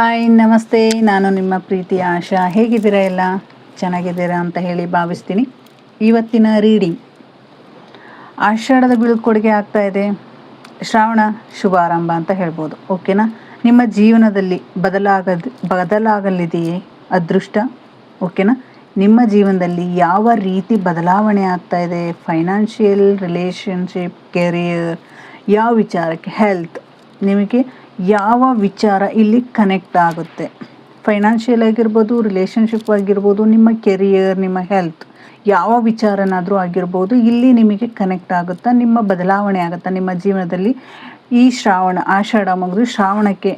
Hi ನಮಸ್ತೆ, ನಾನು ನಿಮ್ಮ ಪ್ರೀತಿಯ ಆಶಾ. ಹೇಗಿದ್ದೀರಾ? ಎಲ್ಲ ಚೆನ್ನಾಗಿದ್ದೀರಾ ಅಂತ ಹೇಳಿ ಭಾವಿಸ್ತೀನಿ. ಇವತ್ತಿನ ರೀಡಿಂಗ್ ಆಷಾಢದ ಬೀಳ್ಕೊಡುಗೆ ಆಗ್ತಾ ಇದೆ. ಶ್ರಾವಣ ಶುಭಾರಂಭ ಅಂತ ಹೇಳ್ಬೋದು. ಓಕೆನಾ? ನಿಮ್ಮ ಜೀವನದಲ್ಲಿ ಬದಲಾಗಲಿದೆಯೇ ಅದೃಷ್ಟ? ಓಕೆನಾ? ನಿಮ್ಮ ಜೀವನದಲ್ಲಿ ಯಾವ ರೀತಿ ಬದಲಾವಣೆ ಆಗ್ತಾ ಇದೆ? ಫೈನಾನ್ಷಿಯಲ್, ರಿಲೇಷನ್ಶಿಪ್, ಕೆರಿಯರ್, ಯಾವ ವಿಚಾರಕ್ಕೆ, ಹೆಲ್ತ್, ನಿಮಗೆ ಯಾವ ವಿಚಾರ ಇಲ್ಲಿ ಕನೆಕ್ಟ್ ಆಗುತ್ತೆ? ಫೈನಾನ್ಷಿಯಲ್ ಆಗಿರ್ಬೋದು, ರಿಲೇಷನ್ಶಿಪ್ ಆಗಿರ್ಬೋದು, ನಿಮ್ಮ ಕೆರಿಯರ್, ನಿಮ್ಮ ಹೆಲ್ತ್, ಯಾವ ವಿಚಾರನಾದರೂ ಆಗಿರ್ಬೋದು, ಇಲ್ಲಿ ನಿಮಗೆ ಕನೆಕ್ಟ್ ಆಗುತ್ತಾ? ನಿಮ್ಮ ಬದಲಾವಣೆ ಆಗುತ್ತಾ ನಿಮ್ಮ ಜೀವನದಲ್ಲಿ? ಈ ಆಷಾಢ ಮುಗಿದು ಶ್ರಾವಣಕ್ಕೆ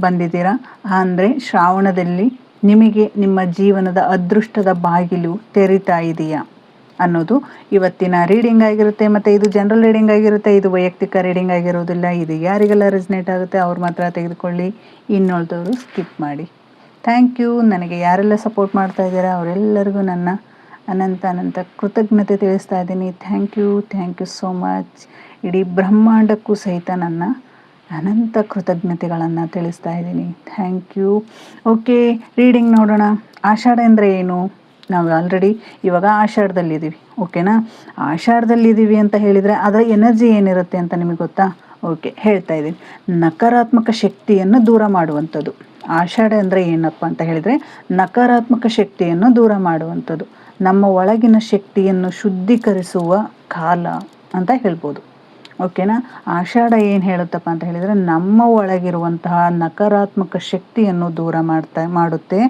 ಬಂದಿದ್ದೀರಾ ಅಂದರೆ ಶ್ರಾವಣದಲ್ಲಿ ನಿಮಗೆ ನಿಮ್ಮ ಜೀವನದ ಅದೃಷ್ಟದ ಬಾಗಿಲು ತೆರೀತಾ ಇದೆಯಾ ಅನ್ನೋದು ಇವತ್ತಿನ ರೀಡಿಂಗ್ ಆಗಿರುತ್ತೆ. ಮತ್ತು ಇದು ಜನರಲ್ ರೀಡಿಂಗ್ ಆಗಿರುತ್ತೆ, ಇದು ವೈಯಕ್ತಿಕ ರೀಡಿಂಗ್ ಆಗಿರೋದಿಲ್ಲ. ಇದು ಯಾರಿಗೆಲ್ಲ ರೆಸನೇಟ್ ಆಗುತ್ತೆ ಅವ್ರು ಮಾತ್ರ ತೆಗೆದುಕೊಳ್ಳಿ, ಇನ್ನುಳಿದವರು ಸ್ಕಿಪ್ ಮಾಡಿ. Thank you. ನನಗೆ ಯಾರೆಲ್ಲ ಸಪೋರ್ಟ್ ಮಾಡ್ತಾ ಇದ್ದೀರಾ ಅವರೆಲ್ಲರಿಗೂ ನನ್ನ ಅನಂತ ಕೃತಜ್ಞತೆ ತಿಳಿಸ್ತಾ ಇದ್ದೀನಿ. Thank you so much. ಇಡೀ ಬ್ರಹ್ಮಾಂಡಕ್ಕೂ ಸಹಿತ ನನ್ನ ಅನಂತ ಕೃತಜ್ಞತೆಗಳನ್ನು ತಿಳಿಸ್ತಾ ಇದ್ದೀನಿ. Thank you. ಓಕೆ, ರೀಡಿಂಗ್ ನೋಡೋಣ. ಆಷಾಢ ಅಂದರೆ ಏನು? ನಾವು ಆಲ್ರೆಡಿ ಇವಾಗ ಆಷಾಢದಲ್ಲಿದ್ದೀವಿ. ಓಕೆನಾ? ಆಷಾಢದಲ್ಲಿದ್ದೀವಿ ಅಂತ ಹೇಳಿದರೆ ಅದರ ಎನರ್ಜಿ ಏನಿರುತ್ತೆ ಅಂತ ನಿಮಗೆ ಗೊತ್ತಾ? ಓಕೆ, ಹೇಳ್ತಾ ಇದ್ದೀನಿ. ನಕಾರಾತ್ಮಕ ಶಕ್ತಿಯನ್ನು ದೂರ ಮಾಡುವಂಥದ್ದು. ಆಷಾಢ ಅಂದರೆ ಏನಪ್ಪ ಅಂತ ಹೇಳಿದರೆ ನಕಾರಾತ್ಮಕ ಶಕ್ತಿಯನ್ನು ದೂರ ಮಾಡುವಂಥದ್ದು, ನಮ್ಮ ಒಳಗಿನ ಶಕ್ತಿಯನ್ನು ಶುದ್ಧೀಕರಿಸುವ ಕಾಲ ಅಂತ ಹೇಳ್ಬೋದು. ಓಕೆನಾ? ಆಷಾಢ ಏನು ಹೇಳುತ್ತಪ್ಪ ಅಂತ ಹೇಳಿದರೆ ನಮ್ಮ ಒಳಗಿರುವಂತಹ ನಕಾರಾತ್ಮಕ ಶಕ್ತಿಯನ್ನು ದೂರ ಮಾಡುತ್ತೆ.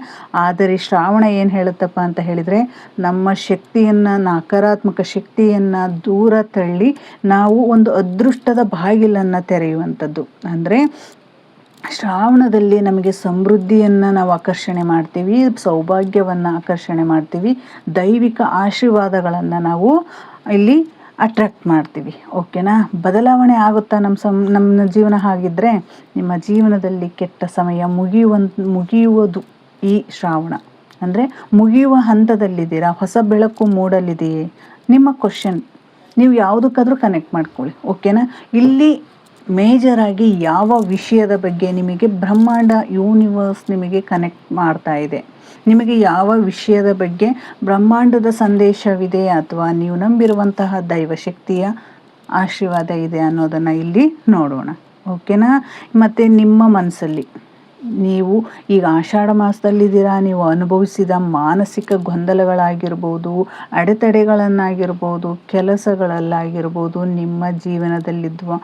ಆದರೆ ಶ್ರಾವಣ ಏನು ಹೇಳುತ್ತಪ್ಪ ಅಂತ ಹೇಳಿದರೆ ನಮ್ಮ ಶಕ್ತಿಯನ್ನು, ನಕಾರಾತ್ಮಕ ಶಕ್ತಿಯನ್ನು ದೂರ ತಳ್ಳಿ ನಾವು ಒಂದು ಅದೃಷ್ಟದ ಬಾಗಿಲನ್ನು ತೆರೆಯುವಂಥದ್ದು. ಅಂದರೆ ಶ್ರಾವಣದಲ್ಲಿ ನಮಗೆ ಸಮೃದ್ಧಿಯನ್ನು ನಾವು ಆಕರ್ಷಣೆ ಮಾಡ್ತೀವಿ, ಸೌಭಾಗ್ಯವನ್ನು ಆಕರ್ಷಣೆ ಮಾಡ್ತೀವಿ, ದೈವಿಕ ಆಶೀರ್ವಾದಗಳನ್ನು ನಾವು ಇಲ್ಲಿ ಅಟ್ರಾಕ್ಟ್ ಮಾಡ್ತೀವಿ. ಓಕೆನಾ? ಬದಲಾವಣೆ ಆಗುತ್ತಾ ನಮ್ಮ ಜೀವನ? ಹಾಗಿದ್ದರೆ ನಿಮ್ಮ ಜೀವನದಲ್ಲಿ ಕೆಟ್ಟ ಸಮಯ ಮುಗಿಯುವುದು ಈ ಶ್ರಾವಣ. ಅಂದರೆ ಮುಗಿಯುವ ಹಂತದಲ್ಲಿದ್ದೀರಾ? ಹೊಸ ಬೆಳಕು ಮೂಡಲಿದೆಯೇ? ನಿಮ್ಮ ಕ್ವಶನ್ ನೀವು ಯಾವುದಕ್ಕಾದರೂ ಕನೆಕ್ಟ್ ಮಾಡ್ಕೊಳ್ಳಿ. ಓಕೆನಾ? ಇಲ್ಲಿ ಮೇಜರಾಗಿ ಯಾವ ವಿಷಯದ ಬಗ್ಗೆ ನಿಮಗೆ ಬ್ರಹ್ಮಾಂಡ, ಯೂನಿವರ್ಸ್ ನಿಮಗೆ ಕನೆಕ್ಟ್ ಮಾಡ್ತಾ ಇದೆ? ನಿಮಗೆ ಯಾವ ವಿಷಯದ ಬಗ್ಗೆ ಬ್ರಹ್ಮಾಂಡದ ಸಂದೇಶವಿದೆ ಅಥವಾ ನೀವು ನಂಬಿರುವಂತಹ ದೈವಶಕ್ತಿಯ ಆಶೀರ್ವಾದ ಇದೆ ಅನ್ನೋದನ್ನು ಇಲ್ಲಿ ನೋಡೋಣ. ಓಕೆನಾ? ಮತ್ತು ನಿಮ್ಮ ಮನಸ್ಸಲ್ಲಿ ನೀವು ಈಗ ಆಷಾಢ ಮಾಸದಲ್ಲಿದ್ದೀರಾ, ನೀವು ಅನುಭವಿಸಿದ ಮಾನಸಿಕ ಗೊಂದಲಗಳಾಗಿರ್ಬೋದು, ಅಡೆತಡೆಗಳನ್ನಾಗಿರ್ಬೋದು, ಕೆಲಸಗಳಲ್ಲಾಗಿರ್ಬೋದು, ನಿಮ್ಮ ಜೀವನದಲ್ಲಿದ್ದ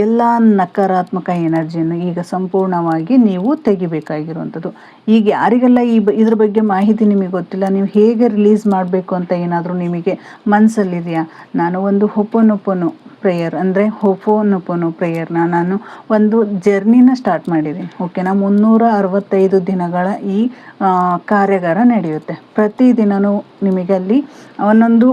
ಎಲ್ಲ ನಕಾರಾತ್ಮಕ ಎನರ್ಜಿಯನ್ನು ಈಗ ಸಂಪೂರ್ಣವಾಗಿ ನೀವು ತೆಗಿಬೇಕಾಗಿರುವಂಥದ್ದು. ಈಗ ಯಾರಿಗೆಲ್ಲ ಇದ್ರ ಬಗ್ಗೆ ಮಾಹಿತಿ ನಿಮಗೆ ಗೊತ್ತಿಲ್ಲ, ನೀವು ಹೇಗೆ ರಿಲೀಸ್ ಮಾಡಬೇಕು ಅಂತ ಏನಾದರೂ ನಿಮಗೆ ಮನಸ್ಸಲ್ಲಿದೆಯಾ? ನಾನು ಒಂದು ಹೊಪೊನೊಪೊನೊ ಪ್ರೇಯರ್ ಅಂದರೆ ಹೊಪೊನೊಪೊನೊ ಪ್ರೇಯರ್ನ ನಾನು ಒಂದು ಜರ್ನಿನ ಸ್ಟಾರ್ಟ್ ಮಾಡಿದ್ದೀನಿ. ಓಕೆನಾ? 365 ದಿನಗಳ ಈ ಕಾರ್ಯಾಗಾರ ನಡೆಯುತ್ತೆ. ಪ್ರತಿದಿನವೂ ನಿಮಗೆ ಅಲ್ಲಿ ಒಂದೊಂದು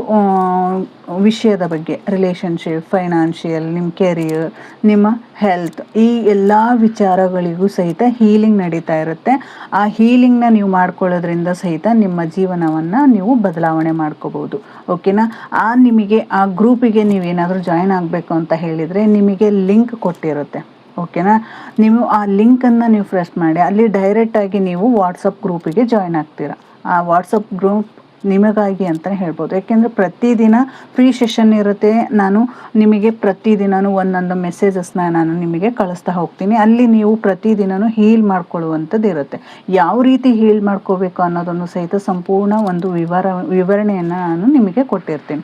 ವಿಷಯದ ಬಗ್ಗೆ, ರಿಲೇಷನ್ಶಿಪ್, ಫೈನಾನ್ಷಿಯಲ್, ನಿಮ್ಮ ಕೆರಿಯರ್, ನಿಮ್ಮ ಹೆಲ್ತ್, ಈ ಎಲ್ಲ ವಿಚಾರಗಳಿಗೂ ಸಹಿತ ಹೀಲಿಂಗ್ ನಡೀತಾ ಇರುತ್ತೆ. ಆ ಹೀಲಿಂಗ್ನ ನೀವು ಮಾಡ್ಕೊಳ್ಳೋದ್ರಿಂದ ಸಹಿತ ನಿಮ್ಮ ಜೀವನವನ್ನು ನೀವು ಬದಲಾವಣೆ ಮಾಡ್ಕೋಬೋದು. ಓಕೆನಾ? ನಿಮಗೆ ಆ ಗ್ರೂಪಿಗೆ ನೀವೇನಾದರೂ ಜಾಯ್ನ್ ಆಗಬೇಕು ಅಂತ ಹೇಳಿದರೆ ನಿಮಗೆ ಲಿಂಕ್ ಕೊಟ್ಟಿರುತ್ತೆ. ಓಕೆನಾ? ನೀವು ಆ ಲಿಂಕನ್ನು ನೀವು ಪ್ರೆಸ್ ಮಾಡಿ ಅಲ್ಲಿ ಡೈರೆಕ್ಟಾಗಿ ನೀವು ವಾಟ್ಸಪ್ ಗ್ರೂಪಿಗೆ ಜಾಯ್ನ್ ಆಗ್ತೀರಾ. ಆ ವಾಟ್ಸಪ್ ಗ್ರೂಪ್ ನಿಮಗಾಗಿ ಅಂತಲೇ ಹೇಳ್ಬೋದು. ಯಾಕೆಂದರೆ ಪ್ರತಿದಿನ ಫ್ರೀ ಸೆಷನ್ ಇರುತ್ತೆ. ನಾನು ನಿಮಗೆ ಪ್ರತಿದಿನವೂ ಒಂದೊಂದು ಮೆಸೇಜಸ್ನ ನಾನು ನಿಮಗೆ ಕಳಿಸ್ತಾ ಹೋಗ್ತೀನಿ. ಅಲ್ಲಿ ನೀವು ಪ್ರತಿದಿನವೂ ಹೀಲ್ ಮಾಡ್ಕೊಳ್ಳುವಂಥದ್ದು ಇರುತ್ತೆ. ಯಾವ ರೀತಿ ಹೀಲ್ ಮಾಡ್ಕೋಬೇಕು ಅನ್ನೋದನ್ನು ಸಹಿತ ಸಂಪೂರ್ಣ ಒಂದು ವಿವರಣೆಯನ್ನು ನಾನು ನಿಮಗೆ ಕೊಟ್ಟಿರ್ತೀನಿ.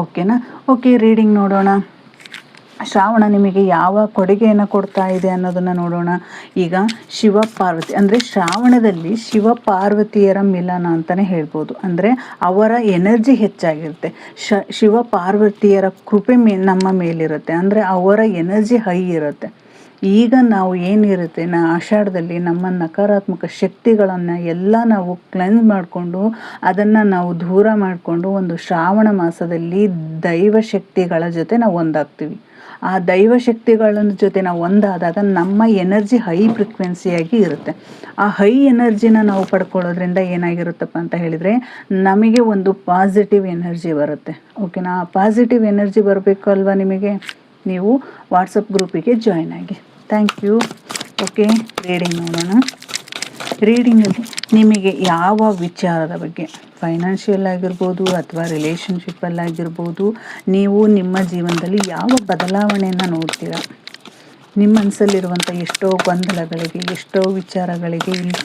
ಓಕೆನಾ? ಓಕೆ, ರೀಡಿಂಗ್ ನೋಡೋಣ. ಶ್ರಾವಣ ನಿಮಗೆ ಯಾವ ಕೊಡುಗೆಯನ್ನು ಕೊಡ್ತಾ ಇದೆ ಅನ್ನೋದನ್ನು ನೋಡೋಣ. ಈಗ ಶಿವ ಪಾರ್ವತಿ ಅಂದರೆ ಶ್ರಾವಣದಲ್ಲಿ ಶಿವ ಪಾರ್ವತಿಯರ ಮಿಲನ ಅಂತಲೇ ಹೇಳ್ಬೋದು. ಅಂದರೆ ಅವರ ಎನರ್ಜಿ ಹೆಚ್ಚಾಗಿರುತ್ತೆ. ಶಿವ ಪಾರ್ವತಿಯರ ಕೃಪೆ ನಮ್ಮ ಮೇಲಿರುತ್ತೆ. ಅಂದರೆ ಅವರ ಎನರ್ಜಿ ಹೈ ಇರುತ್ತೆ. ಈಗ ನಾವು ಏನಿರುತ್ತೆ ಆಷಾಢದಲ್ಲಿ ನಮ್ಮ ನಕಾರಾತ್ಮಕ ಶಕ್ತಿಗಳನ್ನು ಎಲ್ಲ ನಾವು ಕ್ಲೆನ್ಸ್ ಮಾಡಿಕೊಂಡು ಅದನ್ನು ನಾವು ದೂರ ಮಾಡಿಕೊಂಡು ಒಂದು ಶ್ರಾವಣ ಮಾಸದಲ್ಲಿ ದೈವಶಕ್ತಿಗಳ ಜೊತೆ ನಾವು ಒಂದಾಗ್ತೀವಿ. ಆ ದೈವಶಕ್ತಿಗಳ ಜೊತೆ ನಾವು ಒಂದಾದಾಗ ನಮ್ಮ ಎನರ್ಜಿ ಹೈ ಫ್ರೀಕ್ವೆನ್ಸಿಯಾಗಿ ಇರುತ್ತೆ. ಆ ಹೈ ಎನರ್ಜಿನ ನಾವು ಪಡ್ಕೊಳ್ಳೋದ್ರಿಂದ ಏನಾಗಿರುತ್ತಪ್ಪ ಅಂತ ಹೇಳಿದರೆ ನಮಗೆ ಒಂದು ಪಾಸಿಟಿವ್ ಎನರ್ಜಿ ಬರುತ್ತೆ. ಓಕೆನಾ? ಆ ಪಾಸಿಟಿವ್ ಎನರ್ಜಿ ಬರಬೇಕು ಅಲ್ವಾ ನಿಮಗೆ? ನೀವು ವಾಟ್ಸಪ್ ಗ್ರೂಪಿಗೆ ಜಾಯ್ನ್ ಆಗಿ. Thank you. ಓಕೆ, ರೀಡಿಂಗ್ ನೋಡೋಣ. ರೀಡಿಂಗಲ್ಲಿ ನಿಮಗೆ ಯಾವ ವಿಚಾರದ ಬಗ್ಗೆ, ಫೈನಾನ್ಷಿಯಲ್ ಆಗಿರ್ಬೋದು ಅಥವಾ ರಿಲೇಷನ್ಶಿಪ್ಪಲ್ಲಾಗಿರ್ಬೋದು, ನೀವು ನಿಮ್ಮ ಜೀವನದಲ್ಲಿ ಯಾವ ಬದಲಾವಣೆಯನ್ನು ನೋಡ್ತೀರಾ? ನಿಮ್ಮ ಮನಸ್ಸಲ್ಲಿರುವಂಥ ಎಷ್ಟೋ ಗೊಂದಲಗಳಿಗೆ, ಎಷ್ಟೋ ವಿಚಾರಗಳಿಗೆ ಇಲ್ಲಿ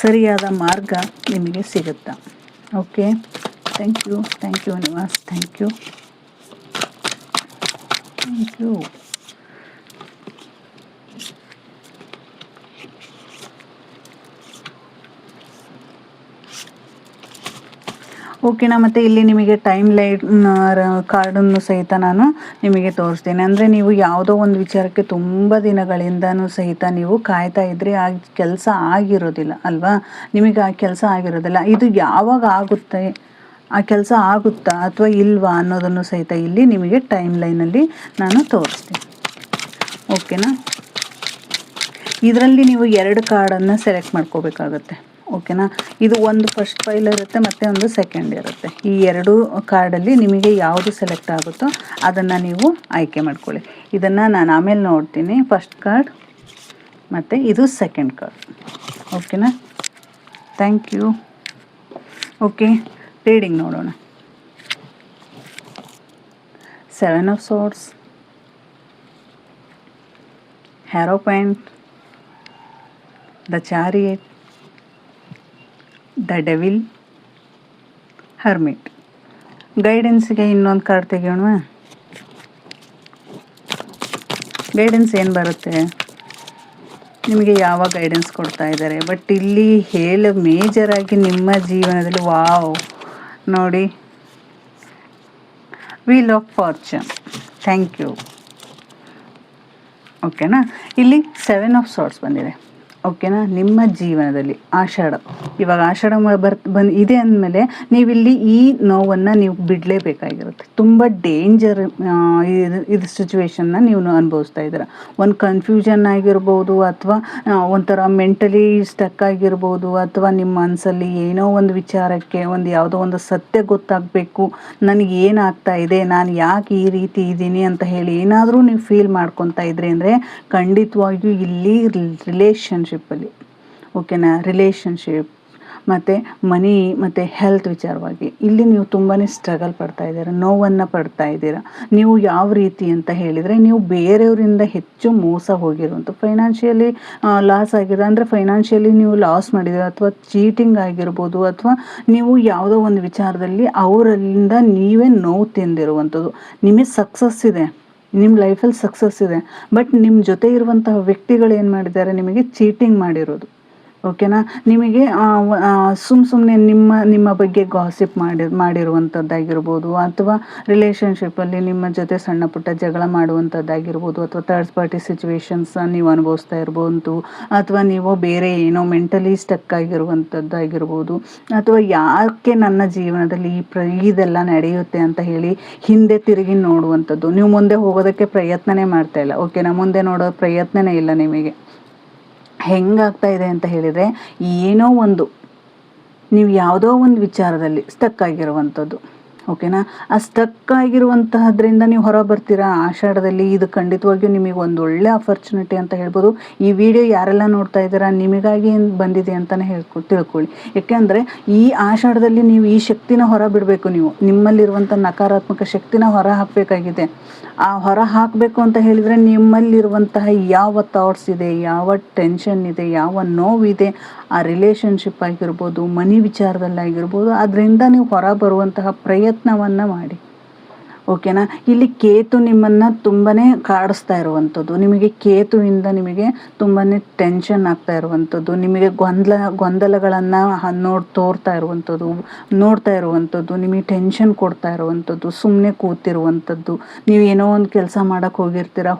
ಸರಿಯಾದ ಮಾರ್ಗ ನಿಮಗೆ ಸಿಗುತ್ತಾ? Okay, thank you Nivas, thank you. ಓಕೆನಾ. ಮತ್ತು ಇಲ್ಲಿ ನಿಮಗೆ ಟೈಮ್ ಲೈನ್ ಕಾರ್ಡನ್ನು ಸಹಿತ ನಾನು ನಿಮಗೆ ತೋರಿಸ್ತೀನಿ. ಅಂದರೆ ನೀವು ಯಾವುದೋ ಒಂದು ವಿಚಾರಕ್ಕೆ ತುಂಬ ದಿನಗಳಿಂದನೂ ಸಹಿತ ನೀವು ಕಾಯ್ತಾ ಇದ್ದರೆ ಆ ಕೆಲಸ ಆಗಿರೋದಿಲ್ಲ ಅಲ್ವಾ? ನಿಮಗೆ ಆ ಕೆಲಸ ಆಗಿರೋದಿಲ್ಲ. ಇದು ಯಾವಾಗ ಆಗುತ್ತೆ, ಆ ಕೆಲಸ ಆಗುತ್ತಾ ಅಥವಾ ಇಲ್ವಾ ಅನ್ನೋದನ್ನು ಸಹಿತ ಇಲ್ಲಿ ನಿಮಗೆ ಟೈಮ್ ಲೈನಲ್ಲಿ ನಾನು ತೋರಿಸ್ತೀನಿ. ಓಕೆನಾ. ಇದರಲ್ಲಿ ನೀವು 2 ಕಾರ್ಡನ್ನು ಸೆಲೆಕ್ಟ್ ಮಾಡ್ಕೋಬೇಕಾಗತ್ತೆ. ಓಕೆನಾ. ಇದು ಒಂದು ಫಸ್ಟ್ ಫೈಲ್ ಇರುತ್ತೆ ಮತ್ತು ಒಂದು ಸೆಕೆಂಡ್ ಇರುತ್ತೆ. ಈ 2 ಕಾರ್ಡಲ್ಲಿ ನಿಮಗೆ ಯಾವುದು ಸೆಲೆಕ್ಟ್ ಆಗುತ್ತೋ ಅದನ್ನು ನೀವು ಆಯ್ಕೆ ಮಾಡ್ಕೊಳ್ಳಿ. ಇದನ್ನು ನಾನು ಆಮೇಲೆ ನೋಡ್ತೀನಿ. ಫಸ್ಟ್ ಕಾರ್ಡ್ ಮತ್ತು ಇದು ಸೆಕೆಂಡ್ ಕಾರ್ಡ್. ಓಕೆನಾ. Thank you. ಓಕೆ, ರೀಡಿಂಗ್ ನೋಡೋಣ. 7 of swords, hierophant, the chariot, the devil, hermit. ಗೈಡೆನ್ಸ್ಗೆ ಇನ್ನೊಂದು ಕಾರ್ಡ್ ತೆಗೆಯೋಣ. ಗೈಡೆನ್ಸ್ ಏನು ಬರುತ್ತೆ, ನಿಮಗೆ ಯಾವ ಗೈಡೆನ್ಸ್ ಕೊಡ್ತಾ ಇದ್ದಾರೆ? ಬಟ್ ಇಲ್ಲಿ ಮೇಜರಾಗಿ ನಿಮ್ಮ ಜೀವನದಲ್ಲಿ ವಾವ್ ನೋಡಿ, wheel of fortune. Thank you. ಓಕೆನಾ. ಇಲ್ಲಿ 7 ಆಫ್ ಸಾರ್ಟ್ಸ್ ಬಂದಿದೆ. ಓಕೆನಾ. ನಿಮ್ಮ ಜೀವನದಲ್ಲಿ ಆಷಾಢ, ಇವಾಗ ಆಷಾಢ ಇದೆ ಅಂದಮೇಲೆ ನೀವಿಲ್ಲಿ ಈ ನೋವನ್ನು ನೀವು ಬಿಡಲೇಬೇಕಾಗಿರುತ್ತೆ. ತುಂಬ ಡೇಂಜರ್ ಇದು ಸಿಚುವೇಶನ್ನ ನೀವು ಅನುಭವಿಸ್ತಾ ಇದ್ದೀರ. ಒಂದು ಕನ್ಫ್ಯೂಷನ್ ಆಗಿರ್ಬೋದು, ಅಥವಾ ಒಂಥರ ಮೆಂಟಲಿ ಸ್ಟಕ್ ಆಗಿರ್ಬೋದು, ಅಥವಾ ನಿಮ್ಮ ಮನಸ್ಸಲ್ಲಿ ಏನೋ ಒಂದು ವಿಚಾರಕ್ಕೆ ಯಾವುದೋ ಒಂದು ಸತ್ಯ ಗೊತ್ತಾಗಬೇಕು, ನನಗೆ ಏನಾಗ್ತಾ ಇದೆ, ನಾನು ಯಾಕೆ ಈ ರೀತಿ ಇದ್ದೀನಿ ಅಂತ ಹೇಳಿ ಏನಾದರೂ ನೀವು ಫೀಲ್ ಮಾಡ್ಕೊತಾ ಇದ್ರಿ ಅಂದರೆ ಖಂಡಿತವಾಗಿಯೂ ಇಲ್ಲಿ ರಿಲೇಷನ್ಶಿಪ್ಪಲ್ಲಿ, ಓಕೆನಾ, ರಿಲೇಷನ್ಶಿಪ್ ಮತ್ತು ಮನಿ ಮತ್ತು ಹೆಲ್ತ್ ವಿಚಾರವಾಗಿ ಇಲ್ಲಿ ನೀವು ತುಂಬಾ ಸ್ಟ್ರಗಲ್ ಪಡ್ತಾ ಇದ್ದೀರಾ, ನೋವನ್ನು ಪಡ್ತಾ ಇದ್ದೀರಾ. ನೀವು ಯಾವ ರೀತಿ ಅಂತ ಹೇಳಿದರೆ, ನೀವು ಬೇರೆಯವರಿಂದ ಹೆಚ್ಚು ಮೋಸ ಹೋಗಿರುವಂಥ, ಫೈನಾನ್ಷಿಯಲಿ ಲಾಸ್ ಆಗಿದೆ ಅಂದರೆ ಫೈನಾನ್ಷಿಯಲಿ ನೀವು ಲಾಸ್ ಮಾಡಿದ್ದೀರ, ಅಥವಾ ಚೀಟಿಂಗ್ ಆಗಿರ್ಬೋದು, ಅಥವಾ ನೀವು ಯಾವುದೋ ಒಂದು ವಿಚಾರದಲ್ಲಿ ಅವರಿಂದ ನೀವೇ ನೋವು ತಿಂದಿರುವಂಥದ್ದು. ನಿಮಗೆ ಸಕ್ಸಸ್ ಇದೆ, ನಿಮ್ಮ ಲೈಫಲ್ಲಿ ಸಕ್ಸಸ್ ಇದೆ, ಬಟ್ ನಿಮ್ಮ ಜೊತೆ ಇರುವಂತಹ ವ್ಯಕ್ತಿಗಳು ಏನು ಮಾಡಿದ್ದಾರೆ, ನಿಮಗೆ ಚೀಟಿಂಗ್ ಮಾಡಿರೋದು. ಓಕೆನಾ. ನಿಮಗೆ ಸುಮ್ಮನೆ ನಿಮ್ಮ ಬಗ್ಗೆ ಗಾಸಿಪ್ ಮಾಡಿರುವಂಥದ್ದಾಗಿರ್ಬೋದು, ಅಥವಾ ರಿಲೇಷನ್ಶಿಪ್ಪಲ್ಲಿ ನಿಮ್ಮ ಜೊತೆ ಸಣ್ಣ ಪುಟ್ಟ ಜಗಳ ಮಾಡುವಂಥದ್ದಾಗಿರ್ಬೋದು, ಅಥವಾ ಥರ್ಡ್ ಪಾರ್ಟಿ ಸಿಚುವೇಶನ್ಸ್ ನೀವು ಅನುಭವಿಸ್ತಾ ಇರ್ಬೋದು, ಅಥವಾ ನೀವು ಬೇರೆ ಏನೋ ಮೆಂಟಲಿ ಸ್ಟಕ್ ಆಗಿರುವಂಥದ್ದಾಗಿರ್ಬೋದು, ಅಥವಾ ಯಾಕೆ ನನ್ನ ಜೀವನದಲ್ಲಿ ಇದೆಲ್ಲ ನಡೆಯುತ್ತೆ ಅಂತ ಹೇಳಿ ಹಿಂದೆ ತಿರುಗಿ ನೋಡುವಂಥದ್ದು. ನೀವು ಮುಂದೆ ಹೋಗೋದಕ್ಕೆ ಪ್ರಯತ್ನನೇ ಮಾಡ್ತಾ ಇಲ್ಲ. ಓಕೆನಾ. ಮುಂದೆ ನೋಡೋ ಪ್ರಯತ್ನನೇ ಇಲ್ಲ. ನಿಮಗೆ ಹೆಂಗಾಗ್ತಾ ಇದೆ ಅಂತ ಹೇಳಿದರೆ, ಏನೋ ಒಂದು ನೀವು ಯಾವುದೋ ಒಂದು ವಿಚಾರದಲ್ಲಿ ಸ್ಟಕ್ ಆಗಿರುವಂಥದ್ದು. ಓಕೆನಾ. ಆ ಸ್ಟಕ್ ಆಗಿರುವಂತಹದ್ರಿಂದ ನೀವು ಹೊರ ಬರ್ತೀರಾ ಆಷಾಢದಲ್ಲಿ. ಇದು ಖಂಡಿತವಾಗಿಯೂ ನಿಮಗೆ ಒಂದು ಒಳ್ಳೆ ಆಪರ್ಚುನಿಟಿ ಅಂತ ಹೇಳ್ಬೋದು. ಈ ವಿಡಿಯೋ ಯಾರೆಲ್ಲ ನೋಡ್ತಾ ಇದ್ದೀರಾ, ನಿಮಗಾಗಿ ಬಂದಿದೆ ಅಂತಲೇ ತಿಳ್ಕೊಳ್ಳಿ. ಯಾಕೆಂದರೆ ಈ ಆಷಾಢದಲ್ಲಿ ನೀವು ಈ ಶಕ್ತಿನ ಹೊರ ಬಿಡಬೇಕು. ನೀವು ನಿಮ್ಮಲ್ಲಿರುವಂಥ ನಕಾರಾತ್ಮಕ ಶಕ್ತಿನ ಹೊರ ಹಾಕಬೇಕಾಗಿದೆ. ಆ ಹೊರ ಹಾಕಬೇಕು ಅಂತ ಹೇಳಿದರೆ ನಿಮ್ಮಲ್ಲಿರುವಂತಹ ಯಾವ ಥಾಟ್ಸ್ ಇದೆ, ಯಾವ ಟೆನ್ಷನ್ ಇದೆ, ಯಾವ ನೋವಿದೆ, ಆ ರಿಲೇಷನ್ಶಿಪ್ ಆಗಿರ್ಬೋದು, ಮನಿ ವಿಚಾರದಲ್ಲಾಗಿರ್ಬೋದು, ಅದರಿಂದ ನೀವು ಹೊರ ಬರುವಂತಹ ಪ್ರಯತ್ನವನ್ನು ಮಾಡಿ. ಓಕೆನಾ. ಇಲ್ಲಿ ಕೇತು ನಿಮ್ಮನ್ನು ತುಂಬಾ ಕಾಡಿಸ್ತಾ ಇರುವಂಥದ್ದು, ನಿಮಗೆ ಕೇತುವಿಂದ ನಿಮಗೆ ತುಂಬಾ ಟೆನ್ಷನ್ ಆಗ್ತಾ ಇರುವಂಥದ್ದು, ನಿಮಗೆ ಗೊಂದಲಗಳನ್ನು ನೋಡ್ತಾ ಇರುವಂಥದ್ದು, ನಿಮಗೆ ಟೆನ್ಷನ್ ಕೊಡ್ತಾ ಇರುವಂಥದ್ದು, ಸುಮ್ಮನೆ ಕೂತಿರುವಂಥದ್ದು, ನೀವು ಏನೋ ಒಂದು ಕೆಲಸ ಮಾಡೋಕ್ಕೆ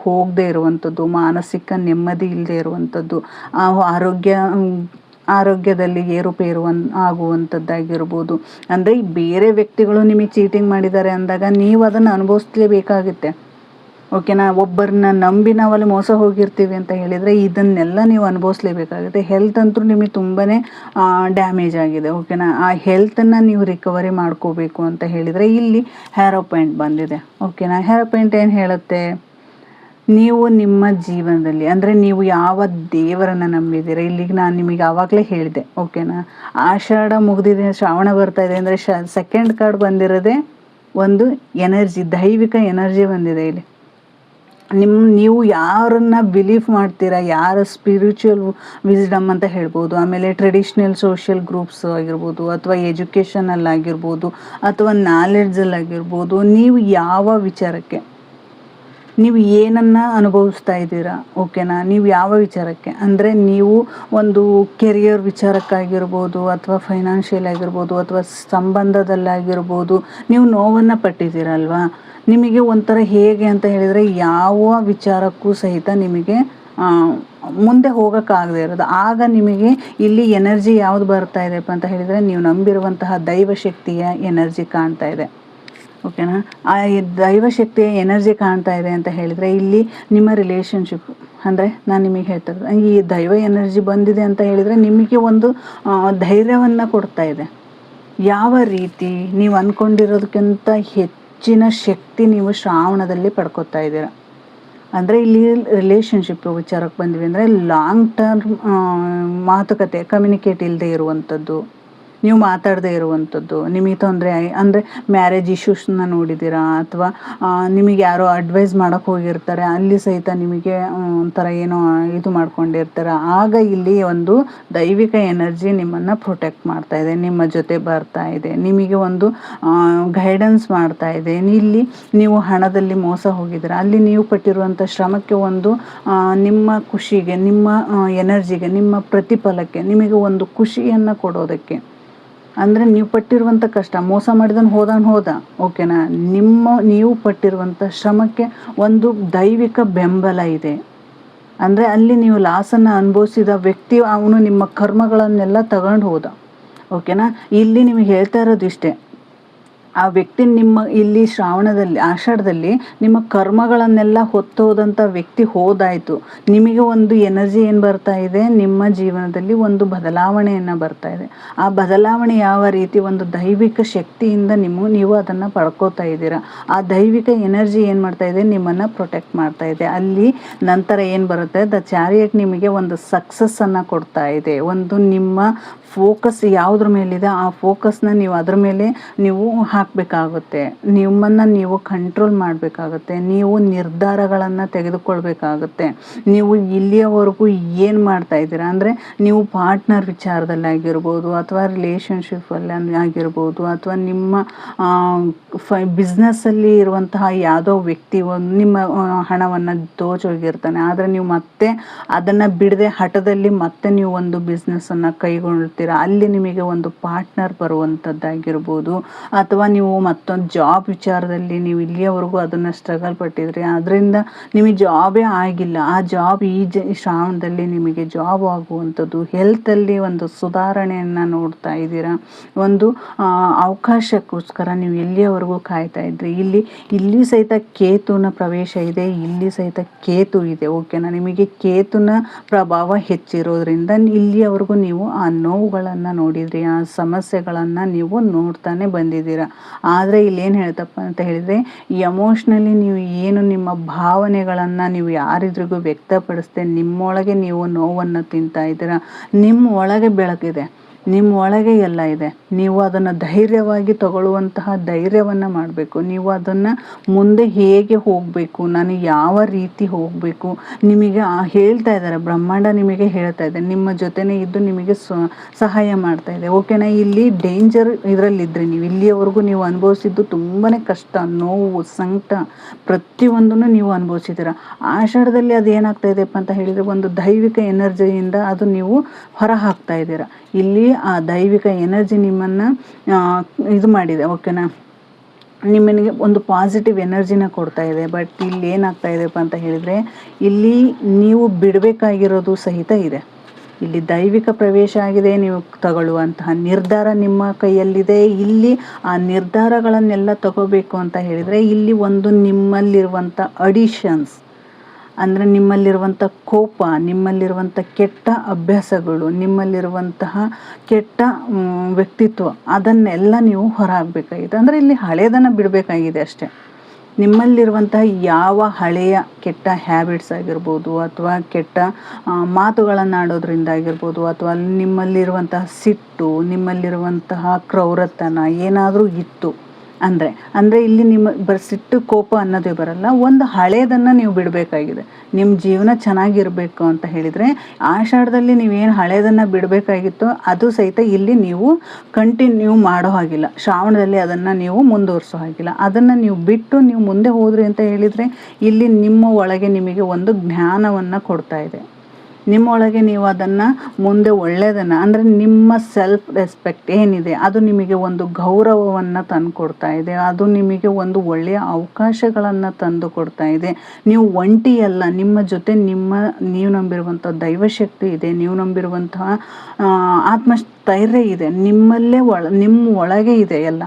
ಹೋಗದೇ ಇರುವಂಥದ್ದು, ಮಾನಸಿಕ ನೆಮ್ಮದಿ ಇಲ್ಲದೆ ಇರುವಂಥದ್ದು, ಆರೋಗ್ಯದಲ್ಲಿ ಏರುಪೇರು ಆಗುವಂಥದ್ದಾಗಿರ್ಬೋದು. ಅಂದರೆ ಬೇರೆ ವ್ಯಕ್ತಿಗಳು ನಿಮಗೆ ಚೀಟಿಂಗ್ ಮಾಡಿದ್ದಾರೆ ಅಂದಾಗ ನೀವು ಅದನ್ನು ಅನುಭವಿಸ್ಲೇಬೇಕಾಗುತ್ತೆ. ಓಕೆನಾ. ಒಬ್ಬರನ್ನ ನಂಬಿ ನಾವಲ್ಲಿ ಮೋಸ ಹೋಗಿರ್ತೀವಿ ಅಂತ ಹೇಳಿದರೆ ಇದನ್ನೆಲ್ಲ ನೀವು ಅನುಭವಿಸ್ಲೇಬೇಕಾಗುತ್ತೆ. ಹೆಲ್ತ್ ಅಂತೂ ನಿಮಗೆ ತುಂಬಾ ಡ್ಯಾಮೇಜ್ ಆಗಿದೆ. ಓಕೆನಾ. ಆ ಹೆಲ್ತನ್ನು ನೀವು ರಿಕವರಿ ಮಾಡ್ಕೋಬೇಕು ಅಂತ ಹೇಳಿದರೆ ಇಲ್ಲಿ ಹ್ಯಾರೋಪೆಂಟ್ ಬಂದಿದೆ. ಓಕೆನಾ. ಹ್ಯಾರೋಪೆಂಟ್ ಏನು ಹೇಳುತ್ತೆ, ನೀವು ನಿಮ್ಮ ಜೀವನದಲ್ಲಿ ಅಂದರೆ ನೀವು ಯಾವ ದೇವರನ್ನು ನಂಬಿದ್ದೀರ, ಇಲ್ಲಿಗೆ ನಾನು ನಿಮಗೆ ಆವಾಗಲೇ ಹೇಳಿದೆ ಓಕೆನಾ. ಆಷಾಢ ಮುಗಿದಿದೆ, ಶ್ರಾವಣ ಬರ್ತಾ ಇದೆ ಅಂದರೆ ಸೆಕೆಂಡ್ ಕಾರ್ಡ್ ಬಂದಿರೋದೇ ಒಂದು ಎನರ್ಜಿ, ದೈವಿಕ ಎನರ್ಜಿ ಬಂದಿದೆ ಇಲ್ಲಿ. ನೀವು ಯಾರನ್ನ ಬಿಲೀವ್ ಮಾಡ್ತೀರಾ, ಯಾರ ಸ್ಪಿರಿಚುವಲ್ ವಿಸ್ಡಮ್ ಅಂತ ಹೇಳ್ಬೋದು, ಆಮೇಲೆ ಟ್ರೆಡಿಷ್ನಲ್ ಸೋಷಿಯಲ್ ಗ್ರೂಪ್ಸ್ ಆಗಿರ್ಬೋದು, ಅಥವಾ ಎಜುಕೇಷನಲ್ಲಿ ಆಗಿರ್ಬೋದು, ಅಥವಾ ನಾಲೆಡ್ಜಲ್ಲಿ ಆಗಿರ್ಬೋದು, ನೀವು ಯಾವ ವಿಚಾರಕ್ಕೆ ನೀವು ಏನನ್ನು ಅನುಭವಿಸ್ತಾ ಇದ್ದೀರಾ ಓಕೆನಾ. ನೀವು ಯಾವ ವಿಚಾರಕ್ಕೆ ಅಂದರೆ ನೀವು ಒಂದು ಕೆರಿಯರ್ ವಿಚಾರಕ್ಕಾಗಿರ್ಬೋದು, ಅಥವಾ ಫೈನಾನ್ಷಿಯಲ್ ಆಗಿರ್ಬೋದು, ಅಥವಾ ಸಂಬಂಧದಲ್ಲಾಗಿರ್ಬೋದು, ನೀವು ನೋವನ್ನು ಪಟ್ಟಿದ್ದೀರಲ್ವಾ. ನಿಮಗೆ ಒಂಥರ ಹೇಗೆ ಅಂತ ಹೇಳಿದರೆ ಯಾವ ವಿಚಾರಕ್ಕೂ ಸಹಿತ ನಿಮಗೆ ಮುಂದೆ ಹೋಗೋಕ್ಕಾಗದೇ ಇರೋದು. ಆಗ ನಿಮಗೆ ಇಲ್ಲಿ ಎನರ್ಜಿ ಯಾವುದು ಬರ್ತಾ ಇದೆಪ್ಪ ಅಂತ ಹೇಳಿದರೆ, ನೀವು ನಂಬಿರುವಂತಹ ದೈವಶಕ್ತಿಯ ಎನರ್ಜಿ ಕಾಣ್ತಾ ಇದೆ ಓಕೆನಾ. ಆ ದೈವಶಕ್ತಿಯ ಎನರ್ಜಿ ಕಾಣ್ತಾ ಇದೆ ಅಂತ ಹೇಳಿದರೆ ಇಲ್ಲಿ ನಿಮ್ಮ ರಿಲೇಷನ್ಶಿಪ್ ಅಂದರೆ ನಾನು ನಿಮಗೆ ಹೇಳ್ತಾ ಇದ್ದೆ, ಈ ದೈವ ಎನರ್ಜಿ ಬಂದಿದೆ ಅಂತ ಹೇಳಿದರೆ ನಿಮಗೆ ಒಂದು ಧೈರ್ಯವನ್ನು ಕೊಡ್ತಾ ಇದೆ. ಯಾವ ರೀತಿ ನೀವು ಅಂದ್ಕೊಂಡಿರೋದಕ್ಕಿಂತ ಹೆಚ್ಚಿನ ಶಕ್ತಿ ನೀವು ಶ್ರಾವಣದಲ್ಲಿ ಪಡ್ಕೊತಾ ಇದ್ದೀರ. ಅಂದರೆ ಇಲ್ಲಿ ರಿಲೇಷನ್ಶಿಪ್ ವಿಚಾರಕ್ಕೆ ಬಂದ್ವಿ ಅಂದರೆ ಲಾಂಗ್ ಟರ್ಮ್ ಮಾತುಕತೆ, ಕಮ್ಯುನಿಕೇಟ್ ಇಲ್ಲದೆ ಇರುವಂಥದ್ದು, ನೀವು ಮಾತಾಡದೇ ಇರುವಂಥದ್ದು, ನಿಮಗೆ ತೊಂದರೆ ಅಂದರೆ ಮ್ಯಾರೇಜ್ ಇಶ್ಯೂಸ್ನ ನೋಡಿದ್ದೀರಾ, ಅಥವಾ ನಿಮಗೆ ಯಾರೋ ಅಡ್ವೈಸ್ ಮಾಡೋಕ್ಕೆ ಹೋಗಿರ್ತಾರೆ, ಅಲ್ಲಿ ಸಹಿತ ನಿಮಗೆ ಒಂಥರ ಏನೋ ಇದು ಮಾಡ್ಕೊಂಡಿರ್ತಾರೆ. ಆಗ ಇಲ್ಲಿ ಒಂದು ದೈವಿಕ ಎನರ್ಜಿ ನಿಮ್ಮನ್ನು ಪ್ರೊಟೆಕ್ಟ್ ಮಾಡ್ತಾ ಇದೆ, ನಿಮ್ಮ ಜೊತೆ ಬರ್ತಾ ಇದೆ, ನಿಮಗೆ ಒಂದು ಗೈಡೆನ್ಸ್ ಮಾಡ್ತಾ ಇದೆ. ಇಲ್ಲಿ ನೀವು ಹಣದಲ್ಲಿ ಮೋಸ ಹೋಗಿದ್ದೀರಾ, ಅಲ್ಲಿ ನೀವು ಪಟ್ಟಿರುವಂಥ ಶ್ರಮಕ್ಕೆ ಒಂದು ನಿಮ್ಮ ಖುಷಿಗೆ, ನಿಮ್ಮ ಎನರ್ಜಿಗೆ, ನಿಮ್ಮ ಪ್ರತಿಫಲಕ್ಕೆ ನಿಮಗೆ ಒಂದು ಖುಷಿಯನ್ನು ಕೊಡೋದಕ್ಕೆ, ಅಂದರೆ ನೀವು ಪಟ್ಟಿರುವಂಥ ಕಷ್ಟ, ಮೋಸ ಮಾಡಿದನು ಹೋದ ಓಕೆನಾ. ನೀವು ಪಟ್ಟಿರುವಂಥ ಶ್ರಮಕ್ಕೆ ಒಂದು ದೈವಿಕ ಬೆಂಬಲ ಇದೆ. ಅಂದರೆ ಅಲ್ಲಿ ನೀವು ಲಾಸನ್ನು ಅನುಭವಿಸಿದ ವ್ಯಕ್ತಿ ಅವನು ನಿಮ್ಮ ಕರ್ಮಗಳನ್ನೆಲ್ಲ ತಗೊಂಡು ಹೋದ ಓಕೆನಾ. ಇಲ್ಲಿ ನಿಮಗೆ ಹೇಳ್ತಾ ಇರೋದು ಇಷ್ಟೇ, ಆ ವ್ಯಕ್ತಿ ನಿಮ್ಮ ಇಲ್ಲಿ ಶ್ರಾವಣದಲ್ಲಿ ಆಷಾಢದಲ್ಲಿ ನಿಮ್ಮ ಕರ್ಮಗಳನ್ನೆಲ್ಲ ಹೊತ್ತೋದಂಥ ವ್ಯಕ್ತಿ ಹೋದಾಯಿತು. ನಿಮಗೆ ಒಂದು ಎನರ್ಜಿ ಏನು ಬರ್ತಾ ಇದೆ, ನಿಮ್ಮ ಜೀವನದಲ್ಲಿ ಒಂದು ಬದಲಾವಣೆಯನ್ನು ಬರ್ತಾ ಇದೆ. ಆ ಬದಲಾವಣೆ ಯಾವ ರೀತಿ, ಒಂದು ದೈವಿಕ ಶಕ್ತಿಯಿಂದ ನೀವು ಅದನ್ನು ಪಡ್ಕೋತಾ ಇದ್ದೀರಾ. ಆ ದೈವಿಕ ಎನರ್ಜಿ ಏನು ಮಾಡ್ತಾ ಇದೆ, ನಿಮ್ಮನ್ನು ಪ್ರೊಟೆಕ್ಟ್ ಮಾಡ್ತಾ ಇದೆ. ಅಲ್ಲಿ ನಂತರ ಏನು ಬರುತ್ತೆ, ದ ಚಾರಿಯಟ್ ನಿಮಗೆ ಒಂದು ಸಕ್ಸಸ್ಸನ್ನು ಕೊಡ್ತಾ ಇದೆ. ಒಂದು ನಿಮ್ಮ ಫೋಕಸ್ ಯಾವುದ್ರ ಮೇಲಿದೆ ಆ ಫೋಕಸ್ನ ನೀವು ಅದ್ರ ಮೇಲೆ ನೀವು ಹಾಕಬೇಕಾಗುತ್ತೆ, ನಿಮ್ಮನ್ನು ನೀವು ಕಂಟ್ರೋಲ್ ಮಾಡಬೇಕಾಗುತ್ತೆ, ನೀವು ನಿರ್ಧಾರಗಳನ್ನು ತೆಗೆದುಕೊಳ್ಬೇಕಾಗುತ್ತೆ. ನೀವು ಇಲ್ಲಿಯವರೆಗೂ ಏನು ಮಾಡ್ತಾ ಇದ್ದೀರಾ ಅಂದರೆ, ನೀವು ಪಾರ್ಟ್ನರ್ ವಿಚಾರದಲ್ಲಿ ಆಗಿರ್ಬೋದು, ಅಥವಾ ರಿಲೇಷನ್ಶಿಪ್ಪಲ್ಲಿ ಆಗಿರ್ಬೋದು, ಅಥವಾ ನಿಮ್ಮ ಬಿಸ್ನೆಸ್ಸಲ್ಲಿ ಇರುವಂತಹ ಯಾವುದೋ ವ್ಯಕ್ತಿ ನಿಮ್ಮ ಹಣವನ್ನು ದೋಚೋಗಿರ್ತಾನೆ, ಆದರೆ ನೀವು ಮತ್ತೆ ಅದನ್ನು ಬಿಡದೆ ಹಠದಲ್ಲಿ ಮತ್ತೆ ನೀವು ಒಂದು ಬಿಸ್ನೆಸ್ಸನ್ನು ಕೈಗೊಳ್ತೀರ. ಅಲ್ಲಿ ನಿಮಗೆ ಒಂದು ಪಾರ್ಟ್ನರ್ ಬರುವಂಥದ್ದಾಗಿರ್ಬೋದು, ಅಥವಾ ನೀವು ಮತ್ತೊಂದು ಜಾಬ್ ವಿಚಾರದಲ್ಲಿ ನೀವು ಇಲ್ಲಿಯವರೆಗೂ ಅದನ್ನು ಸ್ಟ್ರಗಲ್ ಪಟ್ಟಿದ್ರಿ, ಅದರಿಂದ ನಿಮಗೆ ಜಾಬೇ ಆಗಿಲ್ಲ, ಆ ಜಾಬ್ ಈ ಶ್ರಾವಣದಲ್ಲಿ ನಿಮಗೆ ಜಾಬ್ ಆಗುವಂಥದ್ದು. ಹೆಲ್ತಲ್ಲಿ ಒಂದು ಸುಧಾರಣೆಯನ್ನು ನೋಡ್ತಾ ಇದ್ದೀರಾ, ಒಂದು ಅವಕಾಶಕ್ಕೋಸ್ಕರ ನೀವು ಎಲ್ಲಿಯವರೆಗೂ ಕಾಯ್ತಾ ಇದ್ರಿ. ಇಲ್ಲಿ ಸಹಿತ ಕೇತುನ ಪ್ರವೇಶ ಇದೆ, ಇಲ್ಲಿ ಸಹಿತ ಕೇತು ಇದೆ ಓಕೆನಾ. ನಿಮಗೆ ಕೇತುನ ಪ್ರಭಾವ ಹೆಚ್ಚಿರೋದ್ರಿಂದ ಇಲ್ಲಿಯವರೆಗೂ ನೀವು ಆ ನೋವುಗಳನ್ನು ನೋಡಿದ್ರಿ, ಆ ಸಮಸ್ಯೆಗಳನ್ನು ನೀವು ನೋಡ್ತಾನೆ ಬಂದಿದ್ದೀರಾ. ಆದರೆ ಇಲ್ಲೇನು ಹೇಳ್ತಪ್ಪ ಅಂತ ಹೇಳಿದರೆ, ಎಮೋಷ್ನಲಿ ನೀವು ಏನು ನಿಮ್ಮ ಭಾವನೆಗಳನ್ನು ನೀವು ಯಾರಿದ್ರಿಗೂ ವ್ಯಕ್ತಪಡಿಸ್ದೆ ನಿಮ್ಮೊಳಗೆ ನೀವು ನೋವನ್ನು ತಿಂತಾ ಇದ್ದೀರಾ. ನಿಮ್ಮ ಒಳಗೆ ಬೆಳಕಿದೆ, ನಿಮ್ಮ ಒಳಗೆ ಎಲ್ಲ ಇದೆ. ನೀವು ಅದನ್ನು ಧೈರ್ಯವಾಗಿ ತಗೊಳ್ಳುವಂತಹ ಧೈರ್ಯವನ್ನು ಮಾಡಬೇಕು. ನೀವು ಅದನ್ನು ಮುಂದೆ ಹೇಗೆ ಹೋಗಬೇಕು, ನಾನು ಯಾವ ರೀತಿ ಹೋಗಬೇಕು, ನಿಮಗೆ ಹೇಳ್ತಾ ಇದ್ದಾರೆ, ಬ್ರಹ್ಮಾಂಡ ನಿಮಗೆ ಹೇಳ್ತಾ ಇದೆ, ನಿಮ್ಮ ಜೊತೆನೇ ಇದ್ದು ನಿಮಗೆ ಸಹಾಯ ಮಾಡ್ತಾ ಇದೆ ಓಕೆನಾ. ಇಲ್ಲಿ ಡೇಂಜರ್ ಇದರಲ್ಲಿದ್ದರೆ ನೀವು ಇಲ್ಲಿಯವರೆಗೂ ನೀವು ಅನುಭವಿಸಿದ್ದು ತುಂಬಾ ಕಷ್ಟ, ನೋವು, ಸಂಕಟ ಪ್ರತಿಯೊಂದನ್ನು ನೀವು ಅನುಭವಿಸಿದ್ದೀರ. ಆಷಾಢದಲ್ಲಿ ಅದು ಏನಾಗ್ತಾ ಇದೆಯಪ್ಪ ಅಂತ ಹೇಳಿದರೆ, ಒಂದು ದೈವಿಕ ಎನರ್ಜಿಯಿಂದ ಅದು ನೀವು ಹೊರ ಹಾಕ್ತಾ ಇದ್ದೀರಾ. ಇಲ್ಲಿ ಆ ದೈವಿಕ ಎನರ್ಜಿ ನಿಮ್ಮನ್ನು ಇದು ಮಾಡಿದೆ ಓಕೆನಾ, ನಿಮ್ಮನಿಗೆ ಒಂದು ಪಾಸಿಟಿವ್ ಎನರ್ಜಿನ ಕೊಡ್ತಾ ಇದೆ. ಬಟ್ ಇಲ್ಲಿ ಏನಾಗ್ತಾ ಇದೆಯಪ್ಪ ಅಂತ ಹೇಳಿದರೆ, ಇಲ್ಲಿ ನೀವು ಬಿಡಬೇಕಾಗಿರೋದು ಸಹಿತ ಇದೆ. ಇಲ್ಲಿ ದೈವಿಕ ಪ್ರವೇಶ ಆಗಿದೆ, ನೀವು ತಗೊಳ್ಳುವಂತಹ ನಿರ್ಧಾರ ನಿಮ್ಮ ಕೈಯಲ್ಲಿದೆ. ಇಲ್ಲಿ ಆ ನಿರ್ಧಾರಗಳನ್ನೆಲ್ಲ ತಗೋಬೇಕು ಅಂತ ಹೇಳಿದರೆ, ಇಲ್ಲಿ ಒಂದು ನಿಮ್ಮಲ್ಲಿರುವಂಥ ಅಡಿಷನ್ಸ್ ಅಂದರೆ ನಿಮ್ಮಲ್ಲಿರುವಂಥ ಕೋಪ, ನಿಮ್ಮಲ್ಲಿರುವಂಥ ಕೆಟ್ಟ ಅಭ್ಯಾಸಗಳು, ನಿಮ್ಮಲ್ಲಿರುವಂತಹ ಕೆಟ್ಟ ವ್ಯಕ್ತಿತ್ವ, ಅದನ್ನೆಲ್ಲ ನೀವು ಹೊರಹಾಕಬೇಕಾಗಿದೆ. ಅಂದರೆ ಇಲ್ಲಿ ಹಳೆಯದನ್ನು ಬಿಡಬೇಕಾಗಿದೆ ಅಷ್ಟೇ. ನಿಮ್ಮಲ್ಲಿರುವಂತಹ ಯಾವ ಹಳೆಯ ಕೆಟ್ಟ ಹ್ಯಾಬಿಟ್ಸ್ ಆಗಿರ್ಬೋದು, ಅಥವಾ ಕೆಟ್ಟ ಮಾತುಗಳನ್ನು ಆಡೋದ್ರಿಂದ ಆಗಿರ್ಬೋದು, ಅಥವಾ ನಿಮ್ಮಲ್ಲಿರುವಂತಹ ಸಿಟ್ಟು, ನಿಮ್ಮಲ್ಲಿರುವಂತಹ ಕ್ರೌರತನ ಏನಾದರೂ ಇತ್ತು ಅಂದರೆ ಇಲ್ಲಿ ನಿಮ್ಮ ಸಿಟ್ಟು ಕೋಪ ಅನ್ನೋದೇ ಬರಲ್ಲ, ಒಂದು ಹಳೇದನ್ನು ನೀವು ಬಿಡಬೇಕಾಗಿದೆ. ನಿಮ್ಮ ಜೀವನ ಚೆನ್ನಾಗಿರಬೇಕು ಅಂತ ಹೇಳಿದರೆ ಆಷಾಢದಲ್ಲಿ ನೀವೇನು ಹಳೇದನ್ನು ಬಿಡಬೇಕಾಗಿತ್ತೋ ಅದು ಸಹಿತ ಇಲ್ಲಿ ನೀವು ಕಂಟಿನ್ಯೂ ಮಾಡೋ ಹಾಗಿಲ್ಲ. ಶ್ರಾವಣದಲ್ಲಿ ಅದನ್ನು ನೀವು ಮುಂದುವರಿಸೋ ಹಾಗಿಲ್ಲ. ಅದನ್ನು ನೀವು ಬಿಟ್ಟು ನೀವು ಮುಂದೆ ಹೋದ್ರಿ ಅಂತ ಹೇಳಿದರೆ ಇಲ್ಲಿ ನಿಮ್ಮ ಒಳಗೆ ನಿಮಗೆ ಒಂದು ಜ್ಞಾನವನ್ನು ಕೊಡ್ತಾ ಇದೆ. ನಿಮ್ಮೊಳಗೆ ನೀವು ಅದನ್ನು ಮುಂದೆ ಒಳ್ಳೆಯದನ್ನು ಅಂದರೆ ನಿಮ್ಮ ಸೆಲ್ಫ್ ರೆಸ್ಪೆಕ್ಟ್ ಏನಿದೆ ಅದು ನಿಮಗೆ ಒಂದು ಗೌರವವನ್ನು ತಂದು ಕೊಡ್ತಾ ಇದೆ. ಅದು ನಿಮಗೆ ಒಂದು ಒಳ್ಳೆಯ ಅವಕಾಶಗಳನ್ನು ತಂದು ಕೊಡ್ತಾ ಇದೆ. ನೀವು ಒಂಟಿಯಲ್ಲ, ನಿಮ್ಮ ಜೊತೆ ನೀವು ನಂಬಿರುವಂಥ ದೈವಶಕ್ತಿ ಇದೆ, ನೀವು ನಂಬಿರುವಂತಹ ಆತ್ಮಸ್ಥೈರ್ಯ ಇದೆ, ನಿಮ್ಮ ಒಳಗೆ ಇದೆ ಎಲ್ಲ.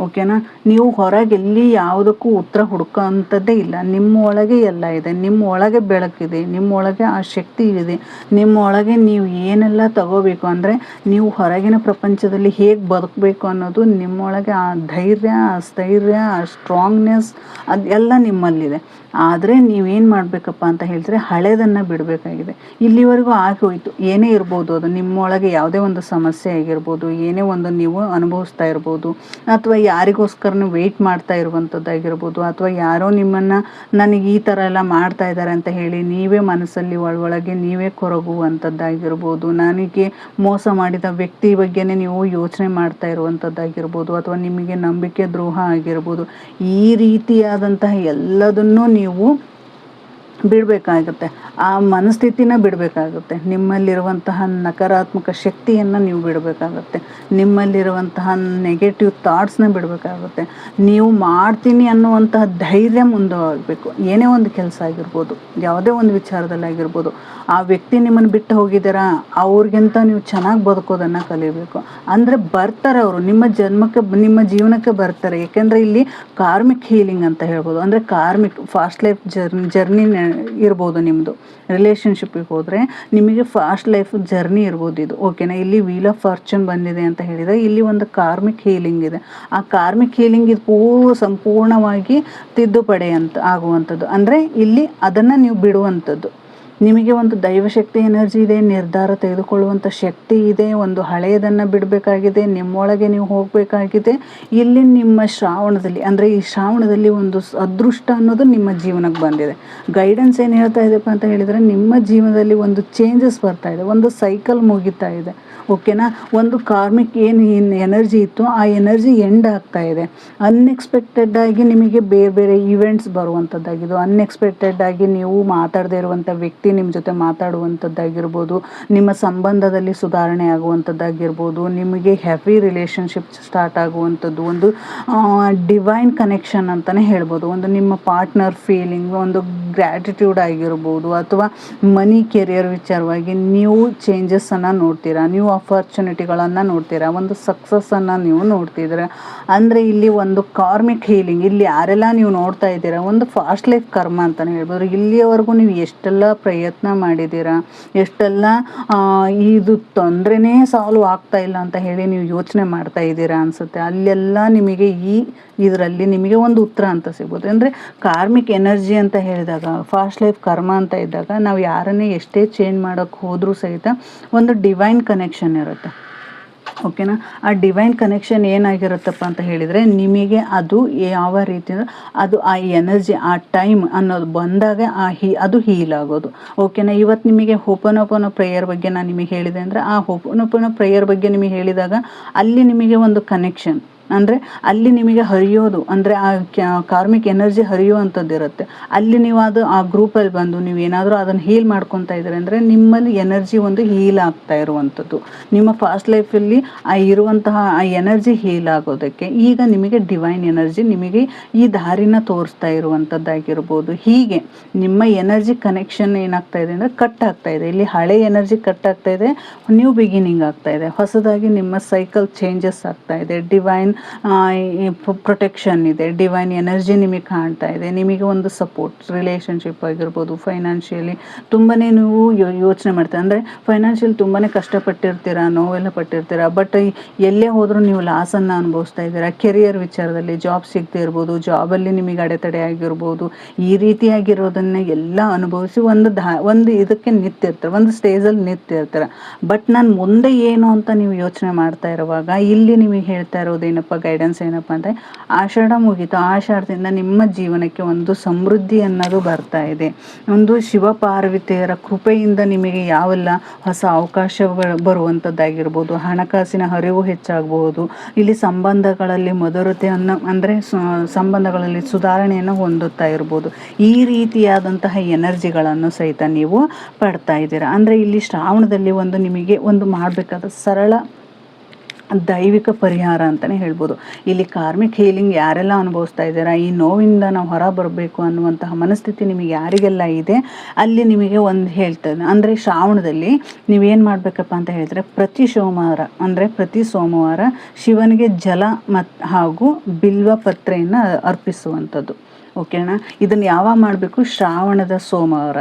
ಓಕೆನಾ? ನೀವು ಹೊರಗೆಲ್ಲಿ ಯಾವುದಕ್ಕೂ ಉತ್ತರ ಹುಡುಕೋ ಅಂಥದ್ದೇ ಇಲ್ಲ. ನಿಮ್ಮ ಒಳಗೆ ಎಲ್ಲ ಇದೆ, ನಿಮ್ಮ ಒಳಗೆ ಬೆಳಕಿದೆ, ನಿಮ್ಮ ಒಳಗೆ ಆ ಶಕ್ತಿ ಇದೆ. ನಿಮ್ಮ ಒಳಗೆ ನೀವು ಏನೆಲ್ಲ ತಗೋಬೇಕು ಅಂದರೆ ನೀವು ಹೊರಗಿನ ಪ್ರಪಂಚದಲ್ಲಿ ಹೇಗೆ ಬದುಕಬೇಕು ಅನ್ನೋದು ನಿಮ್ಮೊಳಗೆ ಆ ಧೈರ್ಯ, ಆ ಸ್ಥೈರ್ಯ, ಆ ಸ್ಟ್ರಾಂಗ್ನೆಸ್ ಅದೆಲ್ಲ ನಿಮ್ಮಲ್ಲಿದೆ. ಆದರೆ ನೀವೇನು ಮಾಡಬೇಕಪ್ಪ ಅಂತ ಹೇಳಿದ್ರೆ ಹಳೇದನ್ನು ಬಿಡಬೇಕಾಗಿದೆ. ಇಲ್ಲಿವರೆಗೂ ಆಗೋಯ್ತು, ಏನೇ ಇರ್ಬೋದು, ಅದು ನಿಮ್ಮೊಳಗೆ ಯಾವುದೇ ಒಂದು ಸಮಸ್ಯೆ ಆಗಿರ್ಬೋದು, ಏನೇ ಒಂದು ನೀವು ಅನುಭವಿಸ್ತಾ ಇರ್ಬೋದು, ಅಥವಾ ಯಾರಿಗೋಸ್ಕರ ವೆಯ್ಟ್ ಮಾಡ್ತಾ ಇರುವಂಥದ್ದಾಗಿರ್ಬೋದು, ಅಥವಾ ಯಾರೋ ನಿಮ್ಮನ್ನು ನನಗೆ ಈ ಥರ ಎಲ್ಲ ಮಾಡ್ತಾ ಇದ್ದಾರೆ ಅಂತ ಹೇಳಿ ನೀವೇ ಮನಸ್ಸಲ್ಲಿ ಒಳಗೆ ನೀವೇ ಕೊರಗುವಂಥದ್ದಾಗಿರ್ಬೋದು, ನನಗೆ ಮೋಸ ಮಾಡಿದ ವ್ಯಕ್ತಿ ಬಗ್ಗೆನೇ ನೀವು ಯೋಚನೆ ಮಾಡ್ತಾ ಇರುವಂಥದ್ದಾಗಿರ್ಬೋದು, ಅಥವಾ ನಿಮಗೆ ನಂಬಿಕೆ ದ್ರೋಹ ಆಗಿರ್ಬೋದು, ಈ ರೀತಿಯಾದಂತಹ ಎಲ್ಲದನ್ನೂ ನೀವು ಬಿಡಬೇಕಾಗುತ್ತೆ. ಆ ಮನಸ್ಥಿತಿನ ಬಿಡಬೇಕಾಗುತ್ತೆ. ನಿಮ್ಮಲ್ಲಿರುವಂತಹ ನಕಾರಾತ್ಮಕ ಶಕ್ತಿಯನ್ನು ನೀವು ಬಿಡಬೇಕಾಗುತ್ತೆ. ನಿಮ್ಮಲ್ಲಿರುವಂತಹ ನೆಗೆಟಿವ್ ಥಾಟ್ಸ್ನ ಬಿಡಬೇಕಾಗುತ್ತೆ. ನೀವು ಮಾಡ್ತೀನಿ ಅನ್ನುವಂತಹ ಧೈರ್ಯ ಮುಂದುವರಬೇಕು. ಏನೇ ಒಂದು ಕೆಲಸ ಆಗಿರ್ಬೋದು, ಯಾವುದೇ ಒಂದು ವಿಚಾರದಲ್ಲಾಗಿರ್ಬೋದು, ಆ ವ್ಯಕ್ತಿ ನಿಮ್ಮನ್ನು ಬಿಟ್ಟು ಹೋಗಿದ್ದೀರಾ, ಅವ್ರಿಗಿಂತ ನೀವು ಚೆನ್ನಾಗಿ ಬದುಕೋದನ್ನು ಕಲಿಬೇಕು. ಅಂದರೆ ಬರ್ತಾರೆ ಅವರು, ನಿಮ್ಮ ಜೀವನಕ್ಕೆ ಬರ್ತಾರೆ. ಏಕೆಂದರೆ ಇಲ್ಲಿ ಕಾರ್ಮಿಕ್ ಹೀಲಿಂಗ್ ಅಂತ ಹೇಳ್ಬೋದು. ಅಂದರೆ ಫಾಸ್ಟ್ ಲೈಫ್ ಜರ್ನಿ ಇರ್ಬೋದು. ನಿಮ್ಮದು ರಿಲೇಷನ್ಶಿಪ್ಪಿಗೆ ಹೋದರೆ ನಿಮಗೆ ಫಾಸ್ಟ್ ಲೈಫ್ ಜರ್ನಿ ಇರ್ಬೋದು ಇದು. ಓಕೆನಾ? ಇಲ್ಲಿ ವೀಲ್ ಆಫ್ ಫಾರ್ಚೂನ್ ಬಂದಿದೆ ಅಂತ ಹೇಳಿದರೆ ಇಲ್ಲಿ ಒಂದು ಕಾರ್ಮಿಕ್ ಹೀಲಿಂಗ್ ಇದೆ. ಆ ಕಾರ್ಮಿಕ್ ಹೀಲಿಂಗ್ ಇದು ಸಂಪೂರ್ಣವಾಗಿ ತಿದ್ದುಪಡಿ ಆಗುವಂಥದ್ದು. ಅಂದರೆ ಇಲ್ಲಿ ಅದನ್ನು ನೀವು ಬಿಡುವಂಥದ್ದು. ನಿಮಗೆ ಒಂದು ದೈವಶಕ್ತಿ ಎನರ್ಜಿ ಇದೆ, ನಿರ್ಧಾರ ತೆಗೆದುಕೊಳ್ಳುವಂಥ ಶಕ್ತಿ ಇದೆ, ಒಂದು ಹಳೆಯದನ್ನು ಬಿಡಬೇಕಾಗಿದೆ, ನಿಮ್ಮೊಳಗೆ ನೀವು ಹೋಗಬೇಕಾಗಿದೆ. ಇಲ್ಲಿ ನಿಮ್ಮ ಶ್ರಾವಣದಲ್ಲಿ ಅಂದರೆ ಈ ಶ್ರಾವಣದಲ್ಲಿ ಒಂದು ಅದೃಷ್ಟ ಅನ್ನೋದು ನಿಮ್ಮ ಜೀವನಕ್ಕೆ ಬಂದಿದೆ. ಗೈಡೆನ್ಸ್ ಏನು ಹೇಳ್ತಾ ಇದೆಪ್ಪ ಅಂತ ಹೇಳಿದರೆ ನಿಮ್ಮ ಜೀವನದಲ್ಲಿ ಒಂದು ಚೇಂಜಸ್ ಬರ್ತಾ ಇದೆ, ಒಂದು ಸೈಕಲ್ ಮುಗಿತಾ ಇದೆ. ಓಕೆನಾ? ಒಂದು ಕಾರ್ಮಿಕ್ ಏನು ಎನರ್ಜಿ ಇತ್ತು ಆ ಎನರ್ಜಿ ಎಂಡ್ ಆಗ್ತಾ ಇದೆ. ಅನ್ಎಕ್ಸ್ಪೆಕ್ಟೆಡ್ ಆಗಿ ನಿಮಗೆ ಬೇರೆ ಬೇರೆ ಈವೆಂಟ್ಸ್ ಬರುವಂಥದ್ದಾಗಿದ್ದು, ಅನ್ಎಕ್ಸ್ಪೆಕ್ಟೆಡ್ ಆಗಿ ನೀವು ಮಾತಾಡದೇ ಇರುವಂಥ ವ್ಯಕ್ತಿ ನಿಮ್ಮ ಜೊತೆ ಮಾತಾಡುವಂಥದ್ದಾಗಿರ್ಬೋದು, ನಿಮ್ಮ ಸಂಬಂಧದಲ್ಲಿ ಸುಧಾರಣೆ ಆಗುವಂಥದ್ದಾಗಿರ್ಬೋದು, ನಿಮಗೆ ಹ್ಯಾಪಿ ರಿಲೇಷನ್ಶಿಪ್ ಸ್ಟಾರ್ಟ್ ಆಗುವಂಥದ್ದು, ಒಂದು ಡಿವೈನ್ ಕನೆಕ್ಷನ್ ಅಂತಲೇ ಹೇಳ್ಬೋದು. ಒಂದು ನಿಮ್ಮ ಪಾರ್ಟ್ನರ್ ಫೀಲಿಂಗ್, ಒಂದು ಗ್ರ್ಯಾಟಿಟ್ಯೂಡ್ ಆಗಿರ್ಬೋದು, ಅಥವಾ ಮನಿ ಕೆರಿಯರ್ ವಿಚಾರವಾಗಿ ನೀವು ಚೇಂಜಸ್ಸನ್ನು ನೋಡ್ತೀರಾ, ನೀವು ಆಪರ್ಚುನಿಟಿಗಳನ್ನು ನೋಡ್ತೀರಾ, ಒಂದು ಸಕ್ಸಸ್ಸನ್ನು ನೀವು ನೋಡ್ತಿದ್ದೀರಾ. ಅಂದರೆ ಇಲ್ಲಿ ಒಂದು ಕಾರ್ಮಿಕ್ ಹೀಲಿಂಗ್, ಇಲ್ಲಿ ಯಾರೆಲ್ಲ ನೀವು ನೋಡ್ತಾ ಇದ್ದೀರಾ ಒಂದು ಫಾಸ್ಟ್ ಲೈಫ್ ಕರ್ಮ ಅಂತಲೇ ಹೇಳ್ಬೋದು. ಇಲ್ಲಿಯವರೆಗೂ ನೀವು ಎಷ್ಟೆಲ್ಲ ಪ್ರಯತ್ನ ಮಾಡಿದ್ದೀರಾ, ಎಷ್ಟೆಲ್ಲ ಇದು ತೊಂದರೆನೇ ಸಾಲ್ವ್ ಆಗ್ತಾ ಇಲ್ಲ ಅಂತ ಹೇಳಿ ನೀವು ಯೋಚನೆ ಮಾಡ್ತಾ ಇದ್ದೀರಾ ಅನಿಸುತ್ತೆ. ಅಲ್ಲೆಲ್ಲ ನಿಮಗೆ ಇದರಲ್ಲಿ ನಿಮಗೆ ಒಂದು ಉತ್ತರ ಅಂತ ಸಿಗ್ಬೋದು. ಅಂದರೆ ಕಾರ್ಮಿಕ್ ಎನರ್ಜಿ ಅಂತ ಹೇಳಿದಾಗ, ಫಾಸ್ಟ್ ಲೈಫ್ ಕರ್ಮ ಅಂತ ಇದ್ದಾಗ ನಾವು ಯಾರನ್ನೇ ಎಷ್ಟೇ ಚೇಂಜ್ ಮಾಡೋಕ್ಕೆ ಹೋದರೂ ಸಹಿತ ಒಂದು ಡಿವೈನ್ ಕನೆಕ್ಷನ್ ಇರುತ್ತೆ. ಓಕೆನಾ? ಆ ಡಿವೈನ್ ಕನೆಕ್ಷನ್ ಏನಾಗಿರುತ್ತಪ್ಪ ಅಂತ ಹೇಳಿದರೆ ನಿಮಗೆ ಅದು ಯಾವ ರೀತಿ ಅದು ಆ ಎನರ್ಜಿ ಆ ಟೈಮ್ ಅನ್ನೋದು ಬಂದಾಗ ಅದು ಹೀಲ್ ಆಗೋದು. ಓಕೆನಾ? ಇವತ್ತು ನಿಮಗೆ ಹೋಪನೋಪನೋ ಪ್ರೇಯರ್ ಬಗ್ಗೆ ನಾನು ನಿಮಗೆ ಹೇಳಿದೆ ಅಂದರೆ ಆ ಹೋಪನೋಪನೋ ಪ್ರೇಯರ್ ಬಗ್ಗೆ ನಿಮಗೆ ಹೇಳಿದಾಗ ಅಲ್ಲಿ ನಿಮಗೆ ಒಂದು ಕನೆಕ್ಷನ್ ಅಂದರೆ ಅಲ್ಲಿ ನಿಮಗೆ ಹರಿಯೋದು ಅಂದರೆ ಆ ಕಾರ್ಮಿಕ್ ಎನರ್ಜಿ ಹರಿಯುವಂಥದ್ದು ಇರುತ್ತೆ. ಅಲ್ಲಿ ನೀವು ಆ ಗ್ರೂಪಲ್ಲಿ ಬಂದು ನೀವು ಏನಾದರೂ ಅದನ್ನು ಹೀಲ್ ಮಾಡ್ಕೊತಾ ಇದ್ದೀರಿ ಅಂದರೆ ನಿಮ್ಮಲ್ಲಿ ಎನರ್ಜಿ ಒಂದು ಹೀಲ್ ಆಗ್ತಾ ಇರುವಂಥದ್ದು. ನಿಮ್ಮ ಫಾಸ್ಟ್ ಲೈಫಲ್ಲಿ ಇರುವಂತಹ ಆ ಎನರ್ಜಿ ಹೀಲ್ ಆಗೋದಕ್ಕೆ ಈಗ ನಿಮಗೆ ಡಿವೈನ್ ಎನರ್ಜಿ ನಿಮಗೆ ಈ ದಾರಿನ ತೋರಿಸ್ತಾ ಇರುವಂಥದ್ದಾಗಿರ್ಬೋದು. ಹೀಗೆ ನಿಮ್ಮ ಎನರ್ಜಿ ಕನೆಕ್ಷನ್ ಏನಾಗ್ತಾ ಇದೆ ಅಂದರೆ ಕಟ್ ಆಗ್ತಾ ಇದೆ. ಇಲ್ಲಿ ಹಳೆ ಎನರ್ಜಿ ಕಟ್ ಆಗ್ತಾ ಇದೆ, ನ್ಯೂ ಬಿಗಿನಿಂಗ್ ಆಗ್ತಾ ಇದೆ, ಹೊಸದಾಗಿ ನಿಮ್ಮ ಸೈಕಲ್ ಚೇಂಜಸ್ ಆಗ್ತಾ ಇದೆ. ಡಿವೈನ್ ಪ್ರೊಟೆಕ್ಷನ್ ಇದೆ, ಡಿವೈನ್ ಎನರ್ಜಿ ನಿಮಗೆ ಕಾಣ್ತಾ ಇದೆ. ನಿಮಗೆ ಒಂದು ಸಪೋರ್ಟ್, ರಿಲೇಷನ್ಶಿಪ್ ಆಗಿರ್ಬೋದು, ಫೈನಾನ್ಷಿಯಲಿ ತುಂಬಾ ನೀವು ಯೋಚನೆ ಮಾಡ್ತೀರ. ಅಂದರೆ ಫೈನಾನ್ಷಿಯಲ್ ತುಂಬಾ ಕಷ್ಟಪಟ್ಟಿರ್ತೀರ, ನೋವೆಲ್ಲ ಪಟ್ಟಿರ್ತೀರ. ಬಟ್ ಎಲ್ಲೇ ಹೋದರೂ ನೀವು ಲಾಸನ್ನು ಅನುಭವಿಸ್ತಾ ಇದ್ದೀರಾ. ಕೆರಿಯರ್ ವಿಚಾರದಲ್ಲಿ ಜಾಬ್ ಸಿಗದೇ ಇರ್ಬೋದು, ಜಾಬಲ್ಲಿ ನಿಮಗೆ ಅಡೆತಡೆ ಆಗಿರ್ಬೋದು. ಈ ರೀತಿಯಾಗಿರೋದನ್ನ ಎಲ್ಲ ಅನುಭವಿಸಿ ಒಂದು ಇದಕ್ಕೆ ನಿಂತಿರ್ತಾರೆ, ಒಂದು ಸ್ಟೇಜಲ್ಲಿ ನಿಂತಿರ್ತಾರೆ. ಬಟ್ ನಾನು ಮುಂದೆ ಏನು ಅಂತ ನೀವು ಯೋಚನೆ ಮಾಡ್ತಾ ಇರುವಾಗ ಇಲ್ಲಿ ನಿಮಗೆ ಹೇಳ್ತಾ ಇರೋದೇನಪ್ಪ, ಗೈಡೆನ್ಸ್ ಏನಪ್ಪ ಅಂದರೆ, ಆಷಾಢ ಮುಗೀತು, ಆಷಾಢದಿಂದ ನಿಮ್ಮ ಜೀವನಕ್ಕೆ ಒಂದು ಸಮೃದ್ಧಿ ಅನ್ನೋದು ಬರ್ತಾ ಇದೆ. ಒಂದು ಶಿವಪಾರ್ವತಿಯರ ಕೃಪೆಯಿಂದ ನಿಮಗೆ ಯಾವೆಲ್ಲ ಹೊಸ ಅವಕಾಶಗಳು ಬರುವಂಥದ್ದಾಗಿರ್ಬೋದು, ಹಣಕಾಸಿನ ಹರಿವು ಹೆಚ್ಚಾಗಬಹುದು. ಇಲ್ಲಿ ಸಂಬಂಧಗಳಲ್ಲಿ ಮಧುರತೆಯನ್ನು ಅಂದರೆ ಸಂಬಂಧಗಳಲ್ಲಿ ಸುಧಾರಣೆಯನ್ನು ಹೊಂದುತ್ತಾ ಇರ್ಬೋದು. ಈ ರೀತಿಯಾದಂತಹ ಎನರ್ಜಿಗಳನ್ನು ಸಹಿತ ನೀವು ಪಡ್ತಾ ಇದ್ದೀರಾ. ಅಂದರೆ ಇಲ್ಲಿ ಶ್ರಾವಣದಲ್ಲಿ ನಿಮಗೆ ಒಂದು ಮಾಡಬೇಕಾದ ಸರಳ ದೈವಿಕ ಪರಿಹಾರ ಅಂತಲೇ ಹೇಳ್ಬೋದು. ಇಲ್ಲಿ ಕಾರ್ಮಿಕ್ ಹೀಲಿಂಗ್ ಯಾರೆಲ್ಲ ಅನುಭವಿಸ್ತಾ ಇದ್ದೀರಾ, ಈ ನೋವಿಂದ ನಾವು ಹೊರ ಬರಬೇಕು ಅನ್ನುವಂತಹ ಮನಸ್ಥಿತಿ ನಿಮಗೆ ಯಾರಿಗೆಲ್ಲ ಇದೆ, ಅಲ್ಲಿ ನಿಮಗೆ ಒಂದು ಹೇಳ್ತದೆ. ಅಂದರೆ ಶ್ರಾವಣದಲ್ಲಿ ನೀವೇನು ಮಾಡಬೇಕಪ್ಪ ಅಂತ ಹೇಳಿದ್ರೆ, ಪ್ರತಿ ಸೋಮವಾರ ಶಿವನಿಗೆ ಜಲ ಹಾಗೂ ಬಿಲ್ವ ಪತ್ರೆಯನ್ನು ಅರ್ಪಿಸುವಂಥದ್ದು. ಓಕೆನಾ. ಇದನ್ನು ಯಾವಾಗ ಮಾಡಬೇಕು, ಶ್ರಾವಣ ಸೋಮವಾರ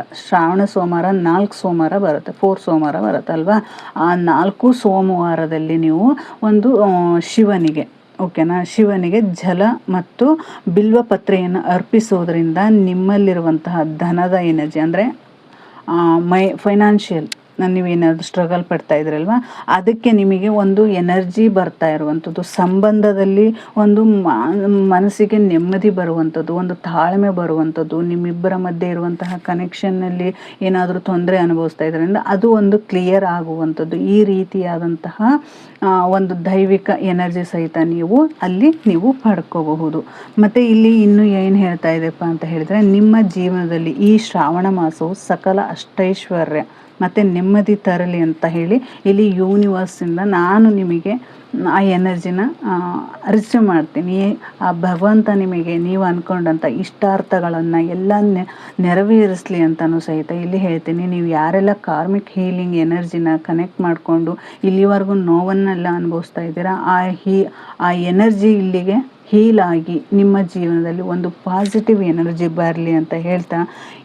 4 ಸೋಮವಾರ ಬರುತ್ತೆ, 4 ಸೋಮವಾರ ಬರುತ್ತೆ ಅಲ್ವಾ. ಆ 4 ಸೋಮವಾರದಲ್ಲಿ ನೀವು ಒಂದು ಶಿವನಿಗೆ ಜಲ ಮತ್ತು ಬಿಲ್ವ ಪತ್ರೆಯನ್ನು ಅರ್ಪಿಸೋದ್ರಿಂದ ನಿಮ್ಮಲ್ಲಿರುವಂತಹ ಧನದ ಎನರ್ಜಿ, ಅಂದರೆ ಫೈನಾನ್ಷಿಯಲ್ ನೀವೇನಾದರೂ ಸ್ಟ್ರಗಲ್ ಪಡ್ತಾ ಇದ್ರಲ್ವ, ಅದಕ್ಕೆ ನಿಮಗೆ ಒಂದು ಎನರ್ಜಿ ಬರ್ತಾ ಇರುವಂಥದ್ದು, ಸಂಬಂಧದಲ್ಲಿ ಒಂದು ಮನಸ್ಸಿಗೆ ನೆಮ್ಮದಿ ಬರುವಂಥದ್ದು, ಒಂದು ತಾಳ್ಮೆ ಬರುವಂಥದ್ದು, ನಿಮ್ಮಿಬ್ಬರ ಮಧ್ಯೆ ಇರುವಂತಹ ಕನೆಕ್ಷನ್ನಲ್ಲಿ ಏನಾದರೂ ತೊಂದರೆ ಅನುಭವಿಸ್ತಾ ಇದ್ರಿಂದ ಅದು ಒಂದು ಕ್ಲಿಯರ್ ಆಗುವಂಥದ್ದು. ಈ ರೀತಿಯಾದಂತಹ ಒಂದು ದೈವಿಕ ಎನರ್ಜಿ ಸಹಿತ ನೀವು ಪಡ್ಕೋಬಹುದು. ಮತ್ತು ಇಲ್ಲಿ ಇನ್ನೂ ಏನು ಹೇಳ್ತಾ ಇದೆಪ್ಪ ಅಂತ ಹೇಳಿದರೆ, ನಿಮ್ಮ ಜೀವನದಲ್ಲಿ ಈ ಶ್ರಾವಣ ಮಾಸವು ಸಕಲ ಅಷ್ಟೈಶ್ವರ್ಯ ಮತ್ತು ನೆಮ್ಮದಿ ತರಲಿ ಅಂತ ಹೇಳಿ ಇಲ್ಲಿ ಯೂನಿವರ್ಸಿಂದ ನಾನು ನಿಮಗೆ ಆ ಎನರ್ಜಿನ ರಿಸೀವ್ ಮಾಡ್ತೀನಿ. ಆ ಭಗವಂತ ನಿಮಗೆ ನೀವು ಅಂದ್ಕೊಂಡಂಥ ಇಷ್ಟಾರ್ಥಗಳನ್ನು ಎಲ್ಲ ನೆರವೇರಿಸಲಿ ಅಂತಲೂ ಸಹಿತ ಇಲ್ಲಿ ಹೇಳ್ತೀನಿ. ನೀವು ಯಾರೆಲ್ಲ ಕಾರ್ಮಿಕ್ ಹೀಲಿಂಗ್ ಎನರ್ಜಿನ ಕನೆಕ್ಟ್ ಮಾಡಿಕೊಂಡು ಇಲ್ಲಿವರೆಗೂ ನೋವನ್ನೆಲ್ಲ ಅನುಭವಿಸ್ತಾ ಇದ್ದೀರಾ, ಆ ಎನರ್ಜಿ ಇಲ್ಲಿಗೆ ಹೀಲ್ ಆಗಿ ನಿಮ್ಮ ಜೀವನದಲ್ಲಿ ಒಂದು ಪಾಸಿಟಿವ್ ಎನರ್ಜಿ ಬರಲಿ ಅಂತ ಹೇಳ್ತಾ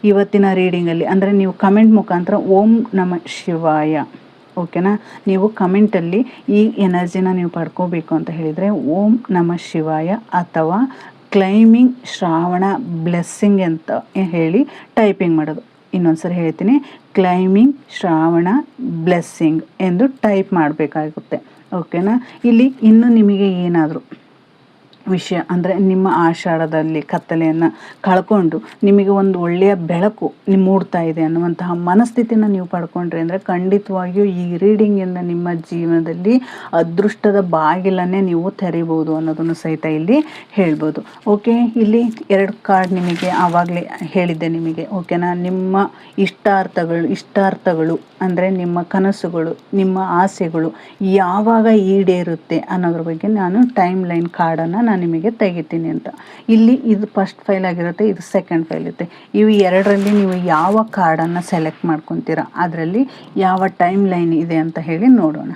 ಇವತ್ತಿನ ರೀಡಿಂಗಲ್ಲಿ, ಅಂದರೆ ನೀವು ಕಮೆಂಟ್ ಮುಖಾಂತರ ಓಂ ನಮಃ ಶಿವಾಯ, ಓಕೆನಾ, ನೀವು ಕಮೆಂಟಲ್ಲಿ ಈ ಎನರ್ಜಿನ ನೀವು ಪಡ್ಕೋಬೇಕು ಅಂತ ಹೇಳಿದರೆ ಓಂ ನಮಃ ಶಿವಾಯ ಅಥವಾ ಕ್ಲೈಮಿಂಗ್ ಶ್ರಾವಣ ಬ್ಲೆಸ್ಸಿಂಗ್ ಅಂತ ಹೇಳಿ ಟೈಪಿಂಗ್ ಮಾಡೋದು. ಇನ್ನೊಂದ್ಸರಿ ಹೇಳ್ತೀನಿ, ಕ್ಲೈಮಿಂಗ್ ಶ್ರಾವಣ ಬ್ಲೆಸ್ಸಿಂಗ್ ಎಂದು ಟೈಪ್ ಮಾಡಬೇಕಾಗುತ್ತೆ. ಓಕೆನಾ. ಇಲ್ಲಿ ಇನ್ನು ನಿಮಗೆ ಏನಾದರೂ ವಿಷಯ ಅಂದರೆ ನಿಮ್ಮ ಆಷಾಢದಲ್ಲಿ ಕತ್ತಲೆಯನ್ನು ಕಳ್ಕೊಂಡು ನಿಮಗೆ ಒಂದು ಒಳ್ಳೆಯ ಬೆಳಕು ಮೂಡ್ತಾ ಇದೆ ಅನ್ನುವಂತಹ ಮನಸ್ಥಿತಿನ ನೀವು ಪಡ್ಕೊಂಡ್ರಿ ಅಂದರೆ ಖಂಡಿತವಾಗಿಯೂ ಈ ರೀಡಿಂಗಿಂದ ನಿಮ್ಮ ಜೀವನದಲ್ಲಿ ಅದೃಷ್ಟದ ಬಾಗಿಲನ್ನೇ ನೀವು ತೆರಿಬೋದು ಅನ್ನೋದನ್ನು ಸಹಿತ ಇಲ್ಲಿ ಹೇಳ್ಬೋದು. ಓಕೆ, ಇಲ್ಲಿ 2 ಕಾರ್ಡ್ ನಿಮಗೆ ಆವಾಗಲೇ ಹೇಳಿದ್ದೆ ನಿಮಗೆ. ಓಕೆನಾ. ನಿಮ್ಮ ಇಷ್ಟಾರ್ಥಗಳು ಅಂದರೆ ನಿಮ್ಮ ಕನಸುಗಳು, ನಿಮ್ಮ ಆಸೆಗಳು ಯಾವಾಗ ಈಡೇರುತ್ತೆ ಅನ್ನೋದ್ರ ಬಗ್ಗೆ ನಾನು ಟೈಮ್ ಲೈನ್ ಕಾರ್ಡನ್ನು ನಾನು ನಿಮಗೆ ತೆಗಿತೀನಿ ಅಂತ. ಇಲ್ಲಿ ಇದು ಫಸ್ಟ್ ಫೈಲ್ ಆಗಿರುತ್ತೆ, ಇದು ಸೆಕೆಂಡ್ ಫೈಲ್ ಇರುತ್ತೆ. ಇವು 2ರಲ್ಲಿ ನೀವು ಯಾವ ಕಾರ್ಡನ್ನು ಸೆಲೆಕ್ಟ್ ಮಾಡ್ಕೊತೀರಾ, ಅದರಲ್ಲಿ ಯಾವ ಟೈಮ್ ಲೈನ್ ಇದೆ ಅಂತ ಹೇಳಿ ನೋಡೋಣ.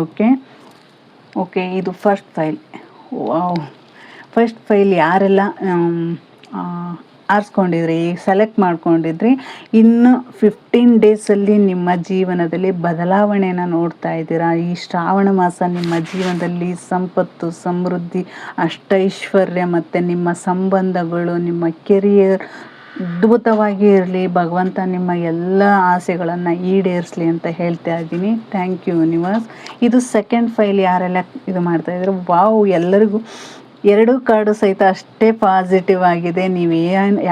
ಓಕೆ, ಇದು ಫಸ್ಟ್ ಫೈಲ್. ಫಸ್ಟ್ ಫೈಲ್ ಯಾರೆಲ್ಲ ಆರಿಸ್ಕೊಂಡಿದ್ರಿ, ಸೆಲೆಕ್ಟ್ ಮಾಡ್ಕೊಂಡಿದ್ರಿ, ಇನ್ನು 15 ಡೇಸಲ್ಲಿ ನಿಮ್ಮ ಜೀವನದಲ್ಲಿ ಬದಲಾವಣೆಯನ್ನು ನೋಡ್ತಾ ಇದ್ದೀರಾ. ಈ ಶ್ರಾವಣ ಮಾಸ ನಿಮ್ಮ ಜೀವನದಲ್ಲಿ ಸಂಪತ್ತು, ಸಮೃದ್ಧಿ, ಅಷ್ಟೈಶ್ವರ್ಯ ಮತ್ತು ನಿಮ್ಮ ಸಂಬಂಧಗಳು, ನಿಮ್ಮ ಕೆರಿಯರ್ ಅದ್ಭುತವಾಗಿ ಇರಲಿ. ಭಗವಂತ ನಿಮ್ಮ ಎಲ್ಲ ಆಸೆಗಳನ್ನು ಈಡೇರಿಸಲಿ ಅಂತ ಹೇಳ್ತಾ ಇದ್ದೀನಿ. Thank you universe. ಇದು ಸೆಕೆಂಡ್ ಫೈಲ್ ಯಾರೆಲ್ಲ ಇದು ಮಾಡ್ತಾಯಿದ್ರು, ವಾವ್, ಎಲ್ಲರಿಗೂ 2 ಕಾರ್ಡು ಸಹಿತ ಅಷ್ಟೇ ಪಾಸಿಟಿವ್ ಆಗಿದೆ.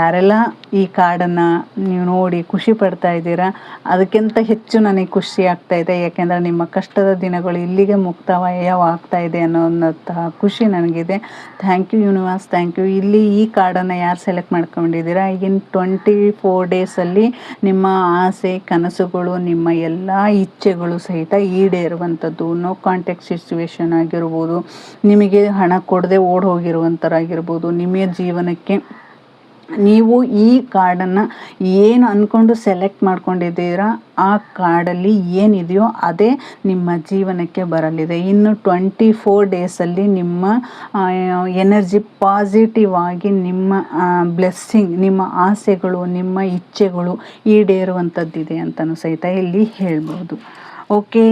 ಯಾರೆಲ್ಲ ಈ ಕಾರ್ಡನ್ನು ನೀವು ನೋಡಿ ಖುಷಿ ಪಡ್ತಾ ಇದ್ದೀರಾ, ಅದಕ್ಕಿಂತ ಹೆಚ್ಚು ನನಗೆ ಖುಷಿ ಆಗ್ತಾ ಇದೆ. ಯಾಕೆಂದರೆ ನಿಮ್ಮ ಕಷ್ಟದ ದಿನಗಳು ಇಲ್ಲಿಗೆ ಮುಕ್ತಾಯವಾಗ್ತಾ ಇದೆ ಅನ್ನೋಂತಹ ಖುಷಿ ನನಗಿದೆ. Thank you universe, thank you. ಇಲ್ಲಿ ಈ ಕಾರ್ಡನ್ನು ಯಾರು ಸೆಲೆಕ್ಟ್ ಮಾಡ್ಕೊಂಡಿದ್ದೀರಾ, ಈಗಿನ 24 ಡೇಸಲ್ಲಿ ನಿಮ್ಮ ಆಸೆ, ಕನಸುಗಳು, ನಿಮ್ಮ ಎಲ್ಲ ಇಚ್ಛೆಗಳು ಸಹಿತ ಈಡೇರುವಂಥದ್ದು. ನೋ ಕಾಂಟ್ಯಾಕ್ಟ್ ಸಿಚುವೇಶನ್ ಆಗಿರ್ಬೋದು, ನಿಮಗೆ ಹಣ ಕೊಡದೆ ಹೋಗಿರುವಂಥರಾಗಿರ್ಬೋದು, ನಿಮ್ಮ ಜೀವನಕ್ಕೆ ನೀವು ಈ ಕಾರ್ಡನ್ನು ಏನು ಅಂದ್ಕೊಂಡು ಸೆಲೆಕ್ಟ್ ಮಾಡ್ಕೊಂಡಿದ್ದೀರಾ ಆ ಕಾರ್ಡಲ್ಲಿ ಏನಿದೆಯೋ ಅದೇ ನಿಮ್ಮ ಜೀವನಕ್ಕೆ ಬರಲಿದೆ. ಇನ್ನು 24 ಡೇಸಲ್ಲಿ ನಿಮ್ಮ ಎನರ್ಜಿ ಪಾಸಿಟಿವ್ ಆಗಿ ನಿಮ್ಮ ಬ್ಲೆಸ್ಸಿಂಗ್, ನಿಮ್ಮ ಆಸೆಗಳು, ನಿಮ್ಮ ಇಚ್ಛೆಗಳು ಈಡೇರುವಂಥದ್ದಿದೆ ಅಂತಲೂ ಸಹಿತ ಇಲ್ಲಿ ಹೇಳ್ಬೋದು. ಓಕೆ,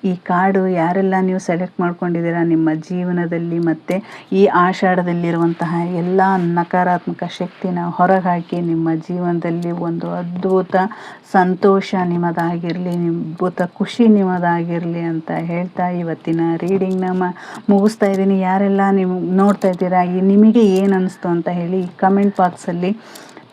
ಈ ಕಾರ್ಡು ಯಾರೆಲ್ಲ ನೀವು ಸೆಲೆಕ್ಟ್ ಮಾಡ್ಕೊಂಡಿದ್ದೀರಾ ನಿಮ್ಮ ಜೀವನದಲ್ಲಿ, ಮತ್ತು ಈ ಆಷಾಢದಲ್ಲಿರುವಂತಹ ಎಲ್ಲ ನಕಾರಾತ್ಮಕ ಶಕ್ತಿನ ಹೊರಹಾಕಿ ನಿಮ್ಮ ಜೀವನದಲ್ಲಿ ಒಂದು ಅದ್ಭುತ ಸಂತೋಷ ನಿಮ್ಮದಾಗಿರಲಿ, ಅದ್ಭುತ ಖುಷಿ ನಿಮ್ಮದಾಗಿರಲಿ ಅಂತ ಹೇಳ್ತಾ ಇವತ್ತಿನ ರೀಡಿಂಗ್ನ ಮುಗಿಸ್ತಾ ಇದ್ದೀನಿ. ಯಾರೆಲ್ಲ ನೀವು ನೋಡ್ತಾ ಇದ್ದೀರಾ, ನಿಮಗೆ ಏನು ಅನ್ನಿಸ್ತು ಅಂತ ಹೇಳಿ ಕಮೆಂಟ್ ಬಾಕ್ಸಲ್ಲಿ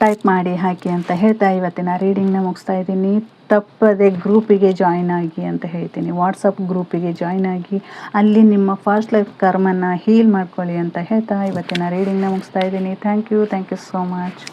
ಟೈಪ್ ಮಾಡಿ ಹಾಕಿ ಅಂತ ಹೇಳ್ತಾ ಇವತ್ತಿನ ರೀಡಿಂಗ್ನ ಮುಗಿಸ್ತಾ ಇದ್ದೀನಿ. ತಪ್ಪದೆ ಗ್ರೂಪಿಗೆ ಜಾಯ್ನ್ ಆಗಿ ಅಂತ ಹೇಳ್ತೀನಿ, ವಾಟ್ಸಪ್ ಗ್ರೂಪಿಗೆ ಜಾಯ್ನ್ ಆಗಿ ಅಲ್ಲಿ ನಿಮ್ಮ ಫಾಸ್ಟ್ ಲೈಫ್ ಕರ್ಮನ ಹೀಲ್ ಮಾಡ್ಕೊಳ್ಳಿ ಅಂತ ಹೇಳ್ತಾ ಇವತ್ತಿನ ರೀಡಿಂಗ್ನ ಮುಗಿಸ್ತಾ ಇದ್ದೀನಿ. Thank you so much.